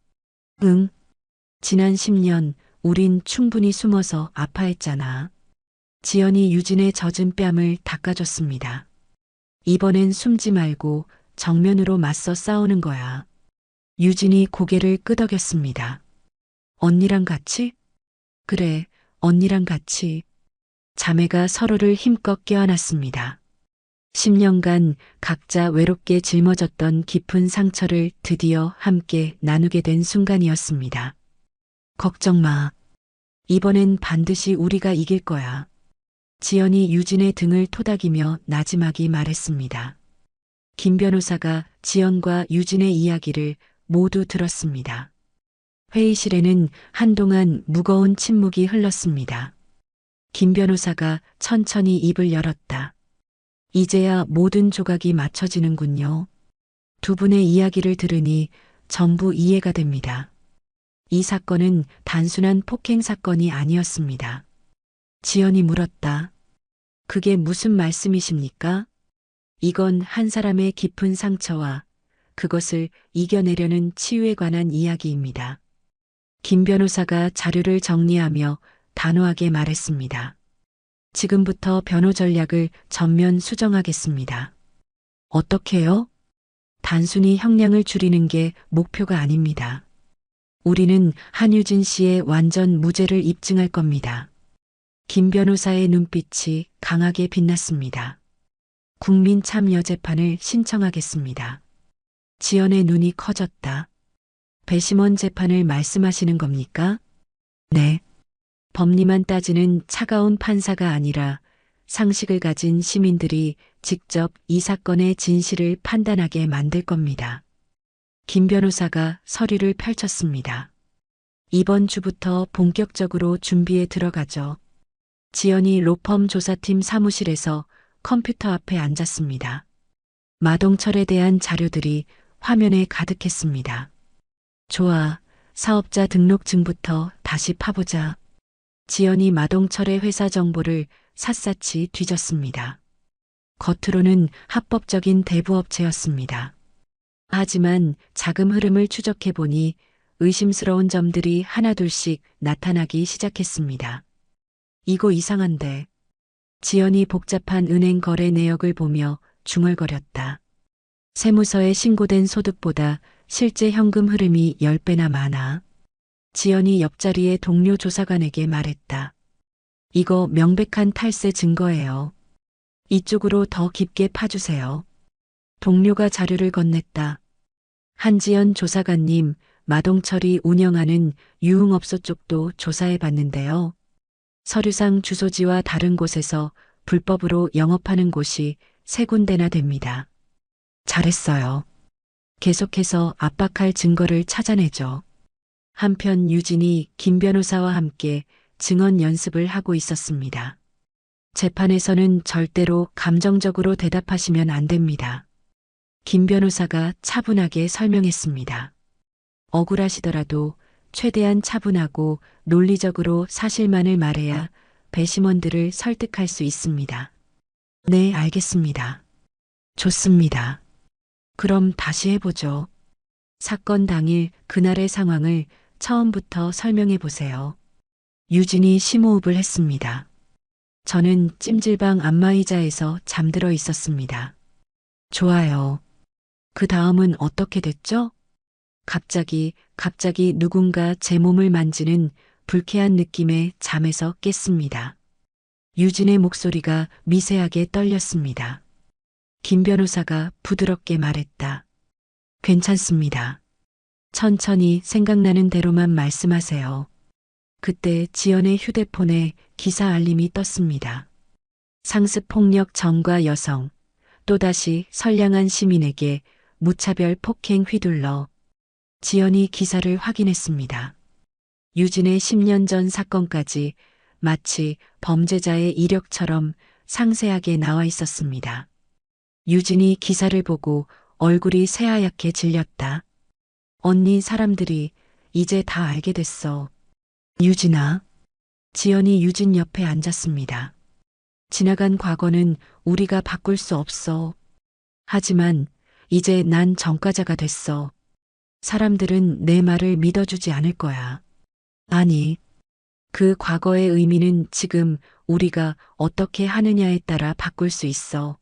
응. 지난 10년 우린 충분히 숨어서 아파했잖아. 지연이 유진의 젖은 뺨을 닦아줬습니다. 이번엔 숨지 말고 정면으로 맞서 싸우는 거야. 유진이 고개를 끄덕였습니다. 언니랑 같이? 그래, 언니랑 같이. 자매가 서로를 힘껏 껴안았습니다. 10년간 각자 외롭게 짊어졌던 깊은 상처를 드디어 함께 나누게 된 순간이었습니다. 걱정 마. 이번엔 반드시 우리가 이길 거야. 지연이 유진의 등을 토닥이며 나지막이 말했습니다. 김 변호사가 지연과 유진의 이야기를 모두 들었습니다. 회의실에는 한동안 무거운 침묵이 흘렀습니다. 김 변호사가 천천히 입을 열었다. 이제야 모든 조각이 맞춰지는군요. 두 분의 이야기를 들으니 전부 이해가 됩니다. 이 사건은 단순한 폭행 사건이 아니었습니다. 지연이 물었다. 그게 무슨 말씀이십니까? 이건 한 사람의 깊은 상처와 그것을 이겨내려는 치유에 관한 이야기입니다. 김 변호사가 자료를 정리하며 단호하게 말했습니다. 지금부터 변호 전략을 전면 수정하겠습니다. 어떻게요? 단순히 형량을 줄이는 게 목표가 아닙니다. 우리는 한유진 씨의 완전 무죄를 입증할 겁니다. 김 변호사의 눈빛이 강하게 빛났습니다. 국민참여재판을 신청하겠습니다. 지연의 눈이 커졌다. 배심원 재판을 말씀하시는 겁니까? 네. 법리만 따지는 차가운 판사가 아니라 상식을 가진 시민들이 직접 이 사건의 진실을 판단하게 만들 겁니다. 김 변호사가 서류를 펼쳤습니다. 이번 주부터 본격적으로 준비에 들어가죠. 지연이 로펌 조사팀 사무실에서 컴퓨터 앞에 앉았습니다. 마동철에 대한 자료들이 화면에 가득했습니다. 좋아, 사업자 등록증부터 다시 파보자. 지연이 마동철의 회사 정보를 샅샅이 뒤졌습니다. 겉으로는 합법적인 대부업체였습니다. 하지만 자금 흐름을 추적해보니 의심스러운 점들이 하나둘씩 나타나기 시작했습니다. 이거 이상한데. 지연이 복잡한 은행 거래 내역을 보며 중얼거렸다. 세무서에 신고된 소득보다 실제 현금 흐름이 10배나 많아. 지연이 옆자리의 동료 조사관에게 말했다. 이거 명백한 탈세 증거예요. 이쪽으로 더 깊게 파주세요. 동료가 자료를 건넸다. 한지연 조사관님, 마동철이 운영하는 유흥업소 쪽도 조사해 봤는데요. 서류상 주소지와 다른 곳에서 불법으로 영업하는 곳이 3군데나 됩니다. 잘했어요. 계속해서 압박할 증거를 찾아내죠. 한편 유진이 김 변호사와 함께 증언 연습을 하고 있었습니다. 재판에서는 절대로 감정적으로 대답하시면 안 됩니다. 김 변호사가 차분하게 설명했습니다. 억울하시더라도 최대한 차분하고 논리적으로 사실만을 말해야 배심원들을 설득할 수 있습니다. 네, 알겠습니다. 좋습니다. 그럼 다시 해보죠. 사건 당일 그날의 상황을 처음부터 설명해 보세요. 유진이 심호흡을 했습니다. 저는 찜질방 안마의자에서 잠들어 있었습니다. 좋아요. 그 다음은 어떻게 됐죠? 갑자기 누군가 제 몸을 만지는 불쾌한 느낌에 잠에서 깼습니다. 유진의 목소리가 미세하게 떨렸습니다. 김 변호사가 부드럽게 말했다. 괜찮습니다. 천천히 생각나는 대로만 말씀하세요. 그때 지연의 휴대폰에 기사 알림이 떴습니다. 상습 폭력 전과 여성, 또다시 선량한 시민에게 무차별 폭행 휘둘러. 지연이 기사를 확인했습니다. 유진의 10년 전 사건까지 마치 범죄자의 이력처럼 상세하게 나와 있었습니다. 유진이 기사를 보고 얼굴이 새하얗게 질렸다. 언니, 사람들이 이제 다 알게 됐어. 유진아. 지연이 유진 옆에 앉았습니다. 지나간 과거는 우리가 바꿀 수 없어. 하지만 이제 난 전과자가 됐어. 사람들은 내 말을 믿어주지 않을 거야. 아니, 그 과거의 의미는 지금 우리가 어떻게 하느냐에 따라 바꿀 수 있어.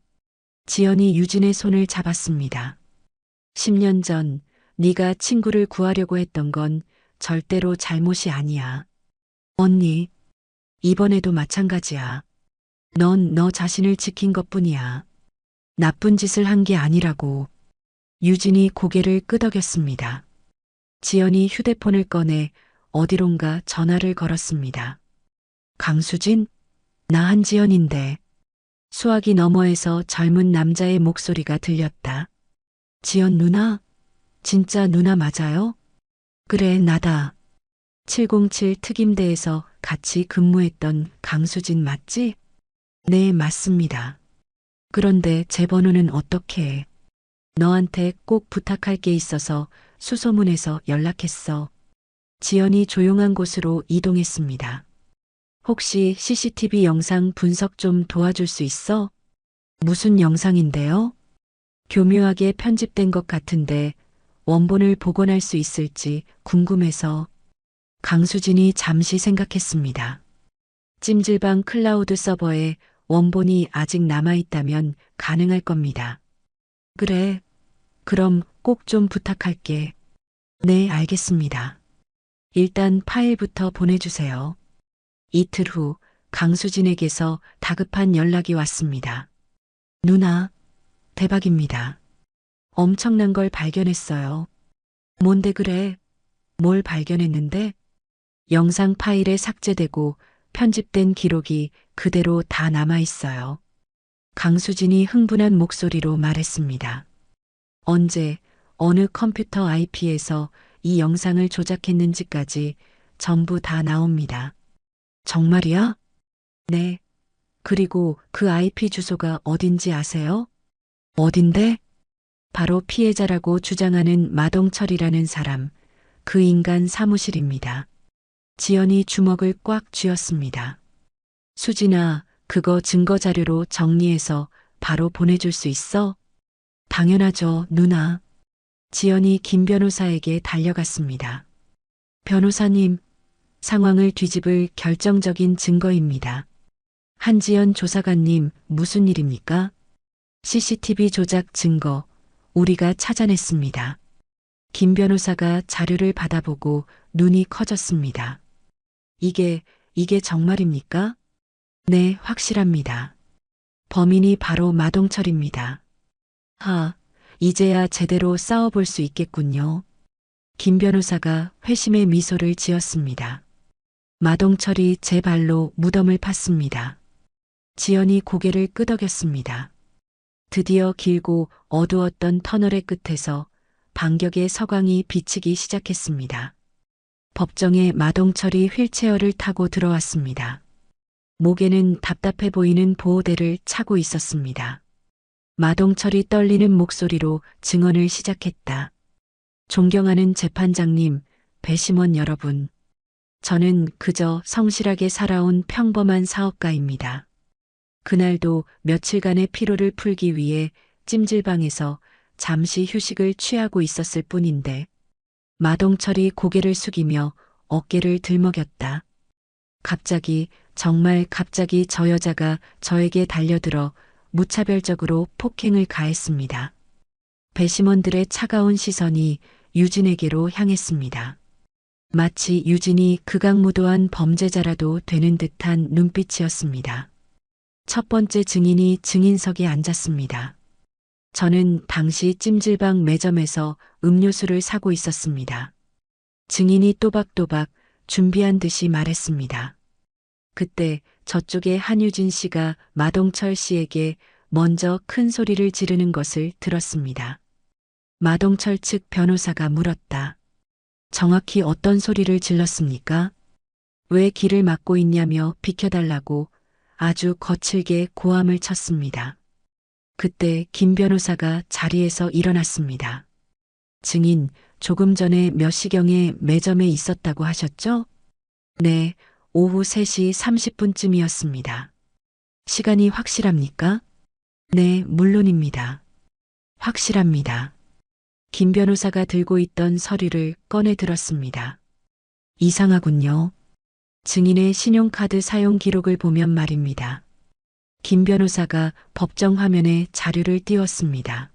지연이 유진의 손을 잡았습니다. 10년 전 네가 친구를 구하려고 했던 건 절대로 잘못이 아니야. 언니, 이번에도 마찬가지야. 넌 너 자신을 지킨 것뿐이야. 나쁜 짓을 한 게 아니라고. 유진이 고개를 끄덕였습니다. 지연이 휴대폰을 꺼내 어디론가 전화를 걸었습니다. 강수진? 나 한지연인데. 수화기 너머에서 젊은 남자의 목소리가 들렸다. 지연 누나? 진짜 누나 맞아요? 그래, 나다. 707 특임대에서 같이 근무했던 강수진 맞지? 네, 맞습니다. 그런데 제 번호는 어떻게 해? 너한테 꼭 부탁할 게 있어서 수소문해서 연락했어. 지연이 조용한 곳으로 이동했습니다. 혹시 CCTV 영상 분석 좀 도와줄 수 있어? 무슨 영상인데요? 교묘하게 편집된 것 같은데 원본을 복원할 수 있을지 궁금해서. 강수진이 잠시 생각했습니다. 찜질방 클라우드 서버에 원본이 아직 남아있다면 가능할 겁니다. 그래, 그럼 꼭 좀 부탁할게. 네, 알겠습니다. 일단 파일부터 보내주세요. 이틀 후 강수진에게서 다급한 연락이 왔습니다. 누나, 대박입니다. 엄청난 걸 발견했어요. 뭔데 그래? 뭘 발견했는데? 영상 파일에 삭제되고 편집된 기록이 그대로 다 남아 있어요. 강수진이 흥분한 목소리로 말했습니다. 언제, 어느 컴퓨터 IP에서 이 영상을 조작했는지까지 전부 다 나옵니다. 정말이야? 네. 그리고 그 IP 주소가 어딘지 아세요? 어딘데? 바로 피해자라고 주장하는 마동철이라는 사람, 그 인간 사무실입니다. 지연이 주먹을 꽉 쥐었습니다. 수진아, 그거 증거 자료로 정리해서 바로 보내줄 수 있어? 당연하죠, 누나. 지연이 김 변호사에게 달려갔습니다. 변호사님, 상황을 뒤집을 결정적인 증거입니다. 한지연 조사관님, 무슨 일입니까? CCTV 조작 증거, 우리가 찾아냈습니다. 김 변호사가 자료를 받아보고 눈이 커졌습니다. 이게 정말입니까? 네, 확실합니다. 범인이 바로 마동철입니다. 이제야 제대로 싸워볼 수 있겠군요. 김 변호사가 회심의 미소를 지었습니다. 마동철이 제 발로 무덤을 팠습니다. 지연이 고개를 끄덕였습니다. 드디어 길고 어두웠던 터널의 끝에서 반격의 서광이 비치기 시작했습니다. 법정에 마동철이 휠체어를 타고 들어왔습니다. 목에는 답답해 보이는 보호대를 차고 있었습니다. 마동철이 떨리는 목소리로 증언을 시작했다. 존경하는 재판장님, 배심원 여러분. 저는 그저 성실하게 살아온 평범한 사업가입니다. 그날도 며칠간의 피로를 풀기 위해 찜질방에서 잠시 휴식을 취하고 있었을 뿐인데 마동철이 고개를 숙이며 어깨를 들먹였다. 정말 갑자기 저 여자가 저에게 달려들어 무차별적으로 폭행을 가했습니다. 배심원들의 차가운 시선이 유진에게로 향했습니다. 마치 유진이 극악무도한 범죄자라도 되는 듯한 눈빛이었습니다. 첫 번째 증인이 증인석에 앉았습니다. 저는 당시 찜질방 매점에서 음료수를 사고 있었습니다. 증인이 또박또박 준비한 듯이 말했습니다. 그때 저쪽에 한유진 씨가 마동철 씨에게 먼저 큰 소리를 지르는 것을 들었습니다. 마동철 측 변호사가 물었다. 정확히 어떤 소리를 질렀습니까? 왜 길을 막고 있냐며 비켜달라고 아주 거칠게 고함을 쳤습니다. 그때 김 변호사가 자리에서 일어났습니다. 증인, 조금 전에 몇 시경에 매점에 있었다고 하셨죠? 네, 오후 3시 30분쯤이었습니다. 시간이 확실합니까? 네, 물론입니다. 확실합니다. 김 변호사가 들고 있던 서류를 꺼내 들었습니다. 이상하군요. 증인의 신용카드 사용 기록을 보면 말입니다. 김 변호사가 법정 화면에 자료를 띄웠습니다.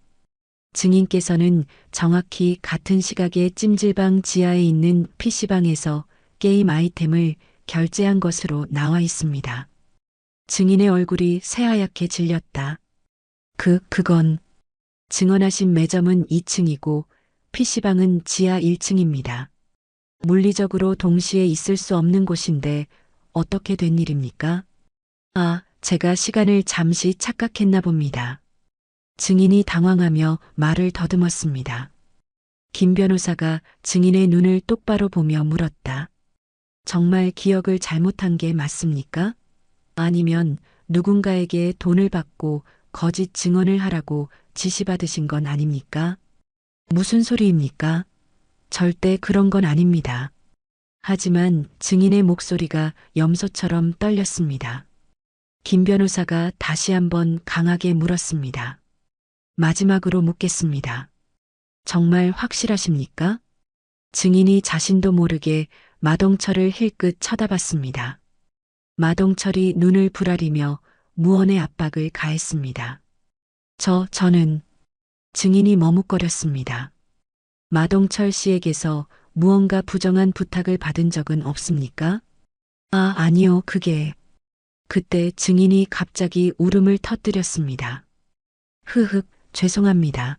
증인께서는 정확히 같은 시각에 찜질방 지하에 있는 PC방에서 게임 아이템을 결제한 것으로 나와 있습니다. 증인의 얼굴이 새하얗게 질렸다. 그건 증언하신 매점은 2층이고 PC방은 지하 1층입니다. 물리적으로 동시에 있을 수 없는 곳인데 어떻게 된 일입니까? 제가 시간을 잠시 착각했나 봅니다. 증인이 당황하며 말을 더듬었습니다. 김 변호사가 증인의 눈을 똑바로 보며 물었다. 정말 기억을 잘못한 게 맞습니까? 아니면 누군가에게 돈을 받고 거짓 증언을 하라고 지시받으신 건 아닙니까? 무슨 소리입니까? 절대 그런 건 아닙니다. 하지만 증인의 목소리가 염소처럼 떨렸습니다. 김 변호사가 다시 한번 강하게 물었습니다. 마지막으로 묻겠습니다. 정말 확실하십니까? 증인이 자신도 모르게 마동철을 힐끗 쳐다봤습니다. 마동철이 눈을 부라리며 무언의 압박을 가했습니다. 저는 증인이 머뭇거렸습니다. 마동철 씨에게서 무언가 부정한 부탁을 받은 적은 없습니까? 아니요, 그때 증인이 갑자기 울음을 터뜨렸습니다. 죄송합니다.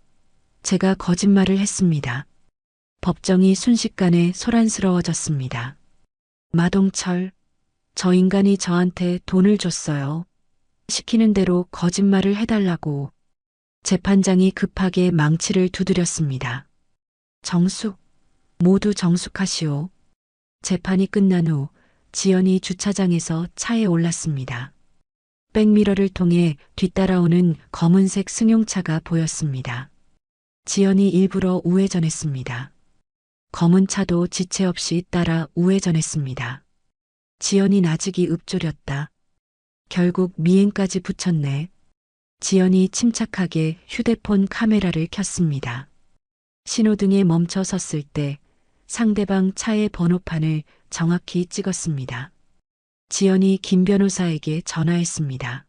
제가 거짓말을 했습니다. 법정이 순식간에 소란스러워졌습니다. 마동철, 저 인간이 저한테 돈을 줬어요. 시키는 대로 거짓말을 해달라고. 재판장이 급하게 망치를 두드렸습니다. 정숙, 모두 정숙하시오. 재판이 끝난 후 지연이 주차장에서 차에 올랐습니다. 백미러를 통해 뒤따라오는 검은색 승용차가 보였습니다. 지연이 일부러 우회전했습니다. 검은 차도 지체 없이 따라 우회전했습니다. 지연이 나직이 읊조렸다. 결국 미행까지 붙였네. 지연이 침착하게 휴대폰 카메라를 켰습니다. 신호등에 멈춰 섰을 때 상대방 차의 번호판을 정확히 찍었습니다. 지연이 김 변호사에게 전화했습니다.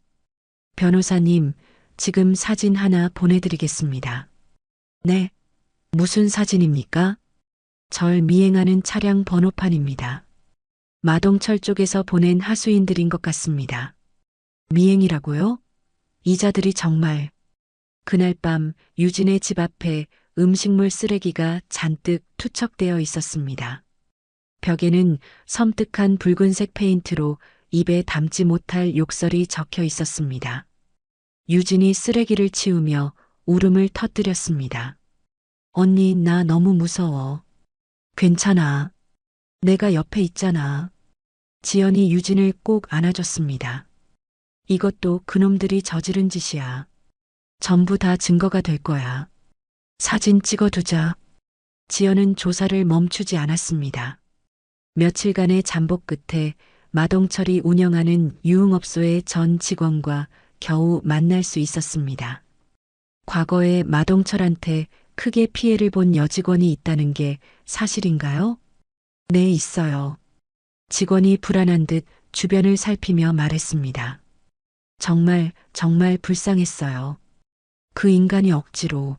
변호사님, 지금 사진 하나 보내드리겠습니다. 네, 무슨 사진입니까? 절 미행하는 차량 번호판입니다. 마동철 쪽에서 보낸 하수인들인 것 같습니다. 미행이라고요? 이자들이 정말. 그날 밤 유진의 집 앞에 음식물 쓰레기가 잔뜩 투척되어 있었습니다. 벽에는 섬뜩한 붉은색 페인트로 입에 담지 못할 욕설이 적혀 있었습니다. 유진이 쓰레기를 치우며 울음을 터뜨렸습니다. 언니, 나 너무 무서워. 괜찮아. 내가 옆에 있잖아. 지연이 유진을 꼭 안아줬습니다. 이것도 그놈들이 저지른 짓이야. 전부 다 증거가 될 거야. 사진 찍어두자. 지연은 조사를 멈추지 않았습니다. 며칠간의 잠복 끝에 마동철이 운영하는 유흥업소의 전 직원과 겨우 만날 수 있었습니다. 과거에 마동철한테 크게 피해를 본 여직원이 있다는 게 사실인가요? 네, 있어요. 직원이 불안한 듯 주변을 살피며 말했습니다. 정말 불쌍했어요. 그 인간이 억지로.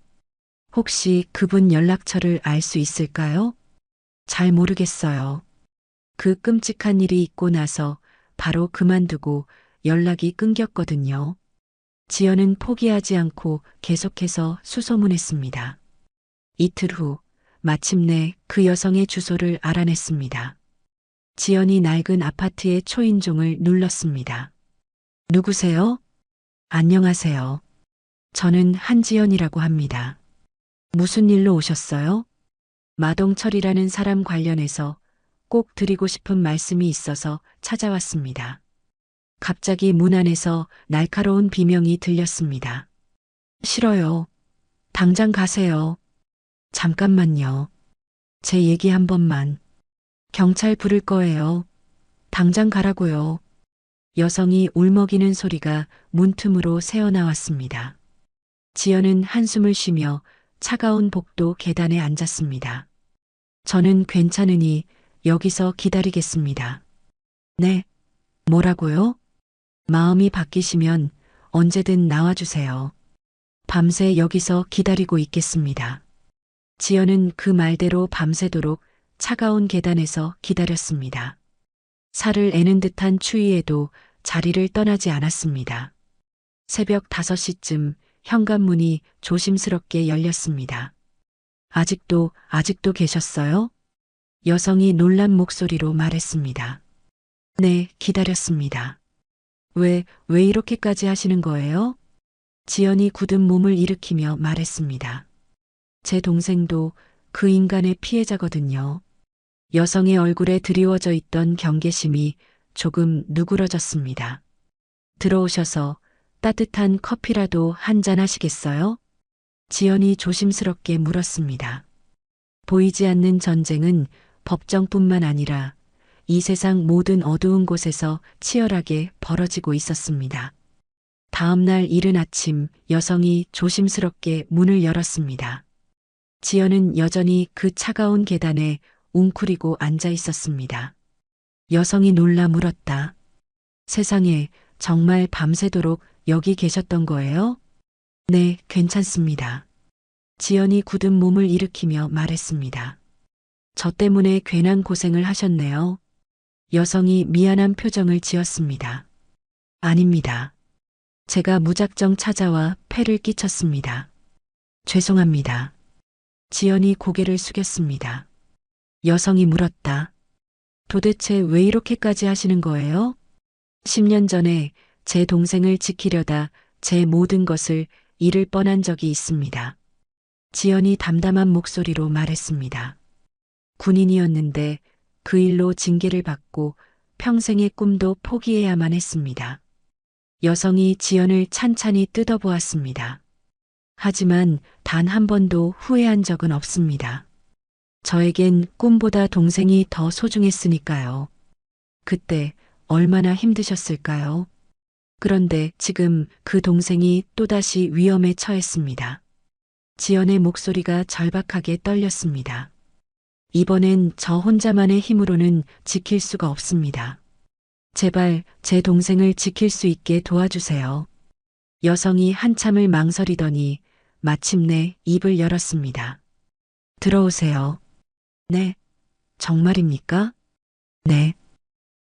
혹시 그분 연락처를 알 수 있을까요? 잘 모르겠어요. 그 끔찍한 일이 있고 나서 바로 그만두고 연락이 끊겼거든요. 지연은 포기하지 않고 계속해서 수소문했습니다. 이틀 후 마침내 그 여성의 주소를 알아냈습니다. 지연이 낡은 아파트의 초인종을 눌렀습니다. 누구세요? 안녕하세요. 저는 한지연이라고 합니다. 무슨 일로 오셨어요? 마동철이라는 사람 관련해서 꼭 드리고 싶은 말씀이 있어서 찾아왔습니다. 갑자기 문 안에서 날카로운 비명이 들렸습니다. 싫어요. 당장 가세요. 잠깐만요. 제 얘기 한 번만. 경찰 부를 거예요. 당장 가라고요. 여성이 울먹이는 소리가 문틈으로 새어나왔습니다. 지연은 한숨을 쉬며 차가운 복도 계단에 앉았습니다. 저는 괜찮으니 여기서 기다리겠습니다. 네. 뭐라고요? 마음이 바뀌시면 언제든 나와주세요. 밤새 여기서 기다리고 있겠습니다. 지연은 그 말대로 밤새도록 차가운 계단에서 기다렸습니다. 살을 애는 듯한 추위에도 자리를 떠나지 않았습니다. 새벽 5시쯤 현관문이 조심스럽게 열렸습니다. 아직도 계셨어요? 여성이 놀란 목소리로 말했습니다. 네, 기다렸습니다. 왜 이렇게까지 하시는 거예요? 지연이 굳은 몸을 일으키며 말했습니다. 제 동생도 그 인간의 피해자거든요. 여성의 얼굴에 드리워져 있던 경계심이 조금 누그러졌습니다. 들어오셔서 따뜻한 커피라도 한잔 하시겠어요? 지연이 조심스럽게 물었습니다. 보이지 않는 전쟁은 법정뿐만 아니라 이 세상 모든 어두운 곳에서 치열하게 벌어지고 있었습니다. 다음 날 이른 아침 여성이 조심스럽게 문을 열었습니다. 지연은 여전히 그 차가운 계단에 웅크리고 앉아 있었습니다. 여성이 놀라 물었다. 세상에, 정말 밤새도록 여기 계셨던 거예요? 네, 괜찮습니다. 지연이 굳은 몸을 일으키며 말했습니다. 저 때문에 괜한 고생을 하셨네요. 여성이 미안한 표정을 지었습니다. 아닙니다. 제가 무작정 찾아와 폐를 끼쳤습니다. 죄송합니다. 지연이 고개를 숙였습니다. 여성이 물었다. 도대체 왜 이렇게까지 하시는 거예요? 10년 전에 제 동생을 지키려다 제 모든 것을 잃을 뻔한 적이 있습니다. 지연이 담담한 목소리로 말했습니다. 군인이었는데 그 일로 징계를 받고 평생의 꿈도 포기해야만 했습니다. 여성이 지연을 찬찬히 뜯어보았습니다. 하지만 단 한 번도 후회한 적은 없습니다. 저에겐 꿈보다 동생이 더 소중했으니까요. 그때 얼마나 힘드셨을까요? 그런데 지금 그 동생이 또다시 위험에 처했습니다. 지연의 목소리가 절박하게 떨렸습니다. 이번엔 저 혼자만의 힘으로는 지킬 수가 없습니다. 제발 제 동생을 지킬 수 있게 도와주세요. 여성이 한참을 망설이더니 마침내 입을 열었습니다. 들어오세요. 네, 정말입니까? 네.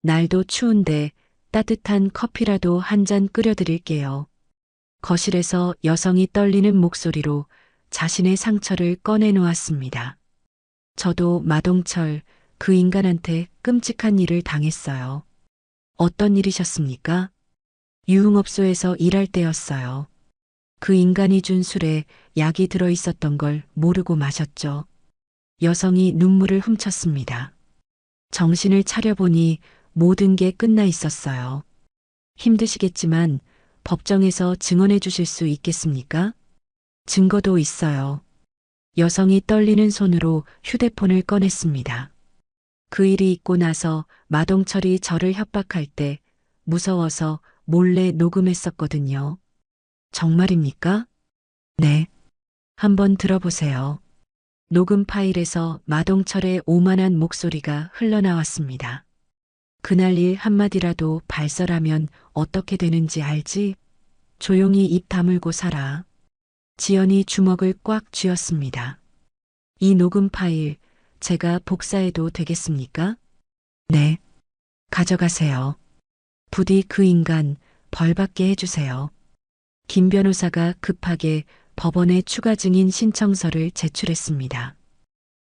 날도 추운데 따뜻한 커피라도 한 잔 끓여드릴게요. 거실에서 여성이 떨리는 목소리로 자신의 상처를 꺼내놓았습니다. 저도 마동철, 그 인간한테 끔찍한 일을 당했어요. 어떤 일이셨습니까? 유흥업소에서 일할 때였어요. 그 인간이 준 술에 약이 들어 있었던 걸 모르고 마셨죠. 여성이 눈물을 훔쳤습니다. 정신을 차려보니 모든 게 끝나 있었어요. 힘드시겠지만 법정에서 증언해 주실 수 있겠습니까? 증거도 있어요. 여성이 떨리는 손으로 휴대폰을 꺼냈습니다. 그 일이 있고 나서 마동철이 저를 협박할 때 무서워서 몰래 녹음했었거든요. 정말입니까? 네. 한번 들어보세요. 녹음 파일에서 마동철의 오만한 목소리가 흘러나왔습니다. 그날 일 한마디라도 발설하면 어떻게 되는지 알지? 조용히 입 다물고 살아. 지연이 주먹을 꽉 쥐었습니다. 이 녹음 파일 제가 복사해도 되겠습니까? 네. 가져가세요. 부디 그 인간 벌받게 해주세요. 김 변호사가 급하게 법원에 추가 증인 신청서를 제출했습니다.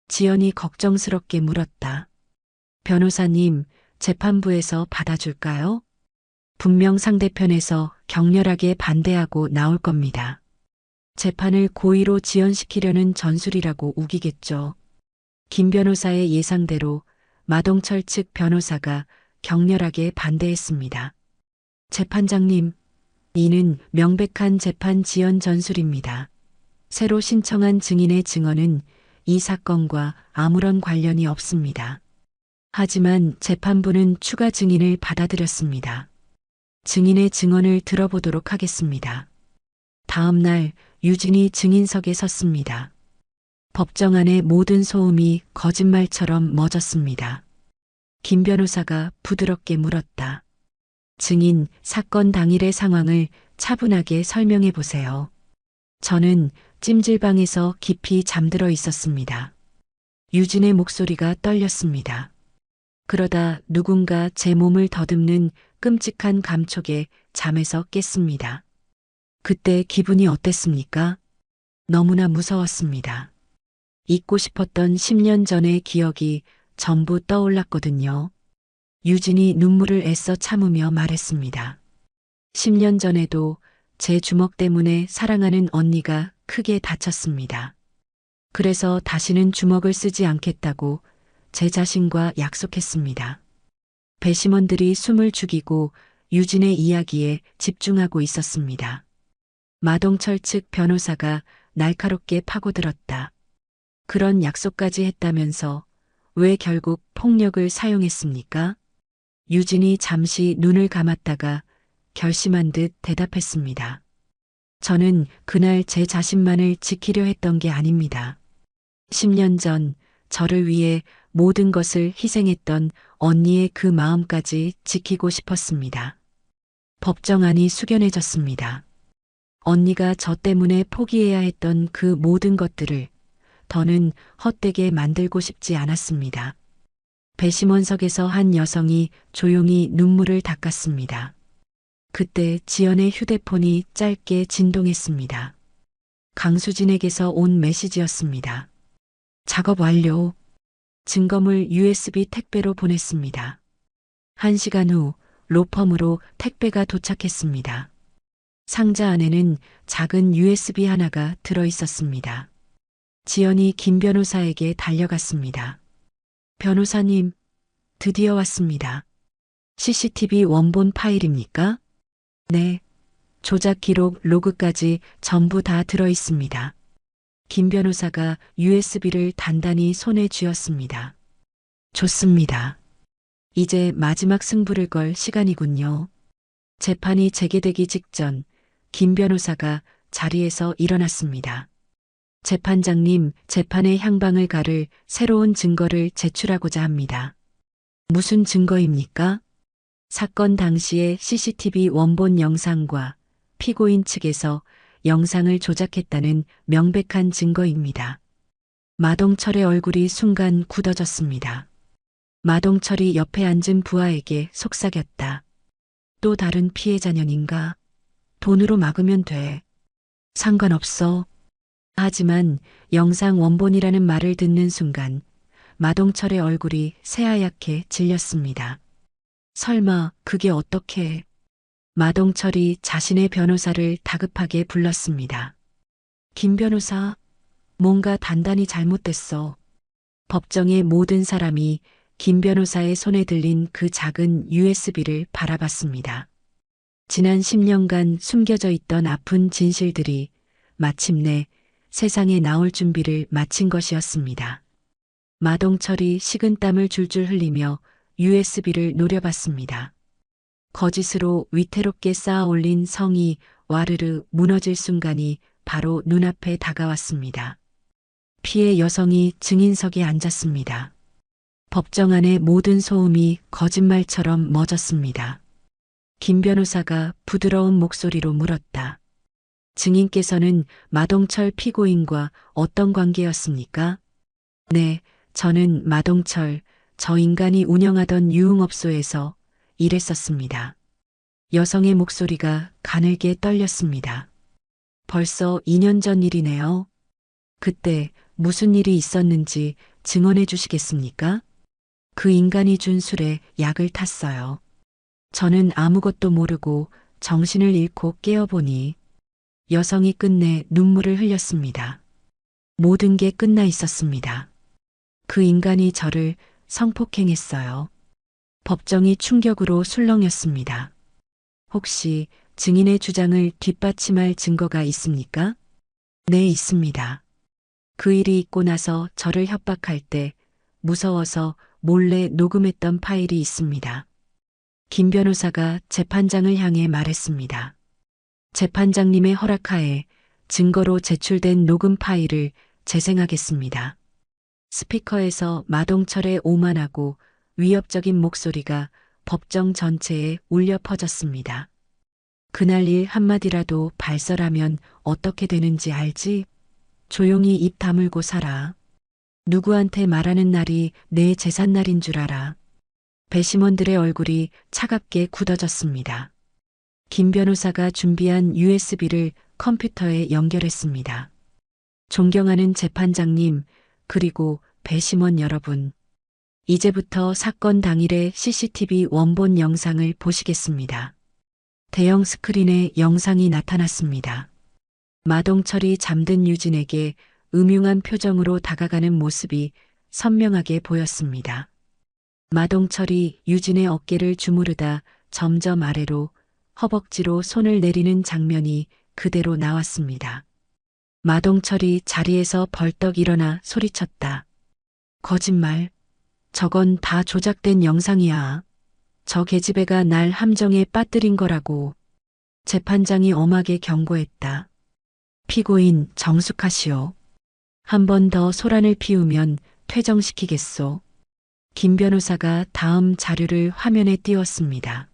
지연이 걱정스럽게 물었다. 변호사님, 재판부에서 받아줄까요? 분명 상대편에서 격렬하게 반대하고 나올 겁니다. 재판을 고의로 지연시키려는 전술이라고 우기겠죠. 김 변호사의 예상대로 마동철 측 변호사가 격렬하게 반대했습니다. 재판장님, 이는 명백한 재판 지연 전술입니다. 새로 신청한 증인의 증언은 이 사건과 아무런 관련이 없습니다. 하지만 재판부는 추가 증인을 받아들였습니다. 증인의 증언을 들어보도록 하겠습니다. 다음 날 유진이 증인석에 섰습니다. 법정 안의 모든 소음이 거짓말처럼 멎었습니다. 김 변호사가 부드럽게 물었다. 증인, 사건 당일의 상황을 차분하게 설명해 보세요. 저는 찜질방에서 깊이 잠들어 있었습니다. 유진의 목소리가 떨렸습니다. 그러다 누군가 제 몸을 더듬는 끔찍한 감촉에 잠에서 깼습니다. 그때 기분이 어땠습니까? 너무나 무서웠습니다. 잊고 싶었던 10년 전의 기억이 전부 떠올랐거든요. 유진이 눈물을 애써 참으며 말했습니다. 10년 전에도 제 주먹 때문에 사랑하는 언니가 크게 다쳤습니다. 그래서 다시는 주먹을 쓰지 않겠다고 제 자신과 약속했습니다. 배심원들이 숨을 죽이고 유진의 이야기에 집중하고 있었습니다. 마동철 측 변호사가 날카롭게 파고들었다. 그런 약속까지 했다면서 왜 결국 폭력을 사용했습니까? 유진이 잠시 눈을 감았다가 결심한 듯 대답했습니다. 저는 그날 제 자신만을 지키려 했던 게 아닙니다. 10년 전 저를 위해 모든 것을 희생했던 언니의 그 마음까지 지키고 싶었습니다. 법정안이 숙연해졌습니다. 언니가 저 때문에 포기해야 했던 그 모든 것들을 더는 헛되게 만들고 싶지 않았습니다. 배심원석에서 한 여성이 조용히 눈물을 닦았습니다. 그때 지연의 휴대폰이 짧게 진동했습니다. 강수진에게서 온 메시지였습니다. 작업 완료. 증거물 USB 택배로 보냈습니다. 1시간 후 로펌으로 택배가 도착했습니다. 상자 안에는 작은 USB 하나가 들어 있었습니다. 지연이 김 변호사에게 달려갔습니다. 변호사님, 드디어 왔습니다. CCTV 원본 파일입니까? 네. 조작 기록 로그까지 전부 다 들어 있습니다. 김 변호사가 USB를 단단히 손에 쥐었습니다. 좋습니다. 이제 마지막 승부를 걸 시간이군요. 재판이 재개되기 직전 김 변호사가 자리에서 일어났습니다. 재판장님, 재판의 향방을 가를 새로운 증거를 제출하고자 합니다. 무슨 증거입니까? 사건 당시의 CCTV 원본 영상과 피고인 측에서 영상을 조작했다는 명백한 증거입니다. 마동철의 얼굴이 순간 굳어졌습니다. 마동철이 옆에 앉은 부하에게 속삭였다. 또 다른 피해자년인가? 돈으로 막으면 돼. 상관없어. 하지만 영상 원본이라는 말을 듣는 순간 마동철의 얼굴이 새하얗게 질렸습니다. 설마 그게 어떻게? 마동철이 자신의 변호사를 다급하게 불렀습니다. 김 변호사, 뭔가 단단히 잘못됐어. 법정의 모든 사람이 김 변호사의 손에 들린 그 작은 USB를 바라봤습니다. 지난 10년간 숨겨져 있던 아픈 진실들이 마침내 세상에 나올 준비를 마친 것이었습니다. 마동철이 식은땀을 줄줄 흘리며 USB를 노려봤습니다. 거짓으로 위태롭게 쌓아 올린 성이 와르르 무너질 순간이 바로 눈앞에 다가왔습니다. 피해 여성이 증인석에 앉았습니다. 법정 안의 모든 소음이 거짓말처럼 멎었습니다. 김 변호사가 부드러운 목소리로 물었다. 증인께서는 마동철 피고인과 어떤 관계였습니까? 네, 저는 마동철, 저 인간이 운영하던 유흥업소에서 일했었습니다. 여성의 목소리가 가늘게 떨렸습니다. 벌써 2년 전 일이네요. 그때 무슨 일이 있었는지 증언해 주시겠습니까? 그 인간이 준 술에 약을 탔어요. 저는 아무것도 모르고 정신을 잃고 깨어보니 여성이 끝내 눈물을 흘렸습니다. 모든 게 끝나 있었습니다. 그 인간이 저를 성폭행했어요. 법정이 충격으로 술렁였습니다. 혹시 증인의 주장을 뒷받침할 증거가 있습니까? 네, 있습니다. 그 일이 있고 나서 저를 협박할 때 무서워서 몰래 녹음했던 파일이 있습니다. 김 변호사가 재판장을 향해 말했습니다. 재판장님의 허락하에 증거로 제출된 녹음 파일을 재생하겠습니다. 스피커에서 마동철의 오만하고 위협적인 목소리가 법정 전체에 울려 퍼졌습니다. 그날 일 한마디라도 발설하면 어떻게 되는지 알지? 조용히 입 다물고 살아. 누구한테 말하는 날이 내 재산날인 줄 알아. 배심원들의 얼굴이 차갑게 굳어졌습니다. 김 변호사가 준비한 USB를 컴퓨터에 연결했습니다. 존경하는 재판장님, 그리고 배심원 여러분. 이제부터 사건 당일의 CCTV 원본 영상을 보시겠습니다. 대형 스크린에 영상이 나타났습니다. 마동철이 잠든 유진에게 음흉한 표정으로 다가가는 모습이 선명하게 보였습니다. 마동철이 유진의 어깨를 주무르다 점점 아래로 허벅지로 손을 내리는 장면이 그대로 나왔습니다. 마동철이 자리에서 벌떡 일어나 소리쳤다. 거짓말. 저건 다 조작된 영상이야. 저 계집애가 날 함정에 빠뜨린 거라고. 재판장이 엄하게 경고했다. 피고인 정숙하시오. 한 번 더 소란을 피우면 퇴정시키겠소. 김 변호사가 다음 자료를 화면에 띄웠습니다.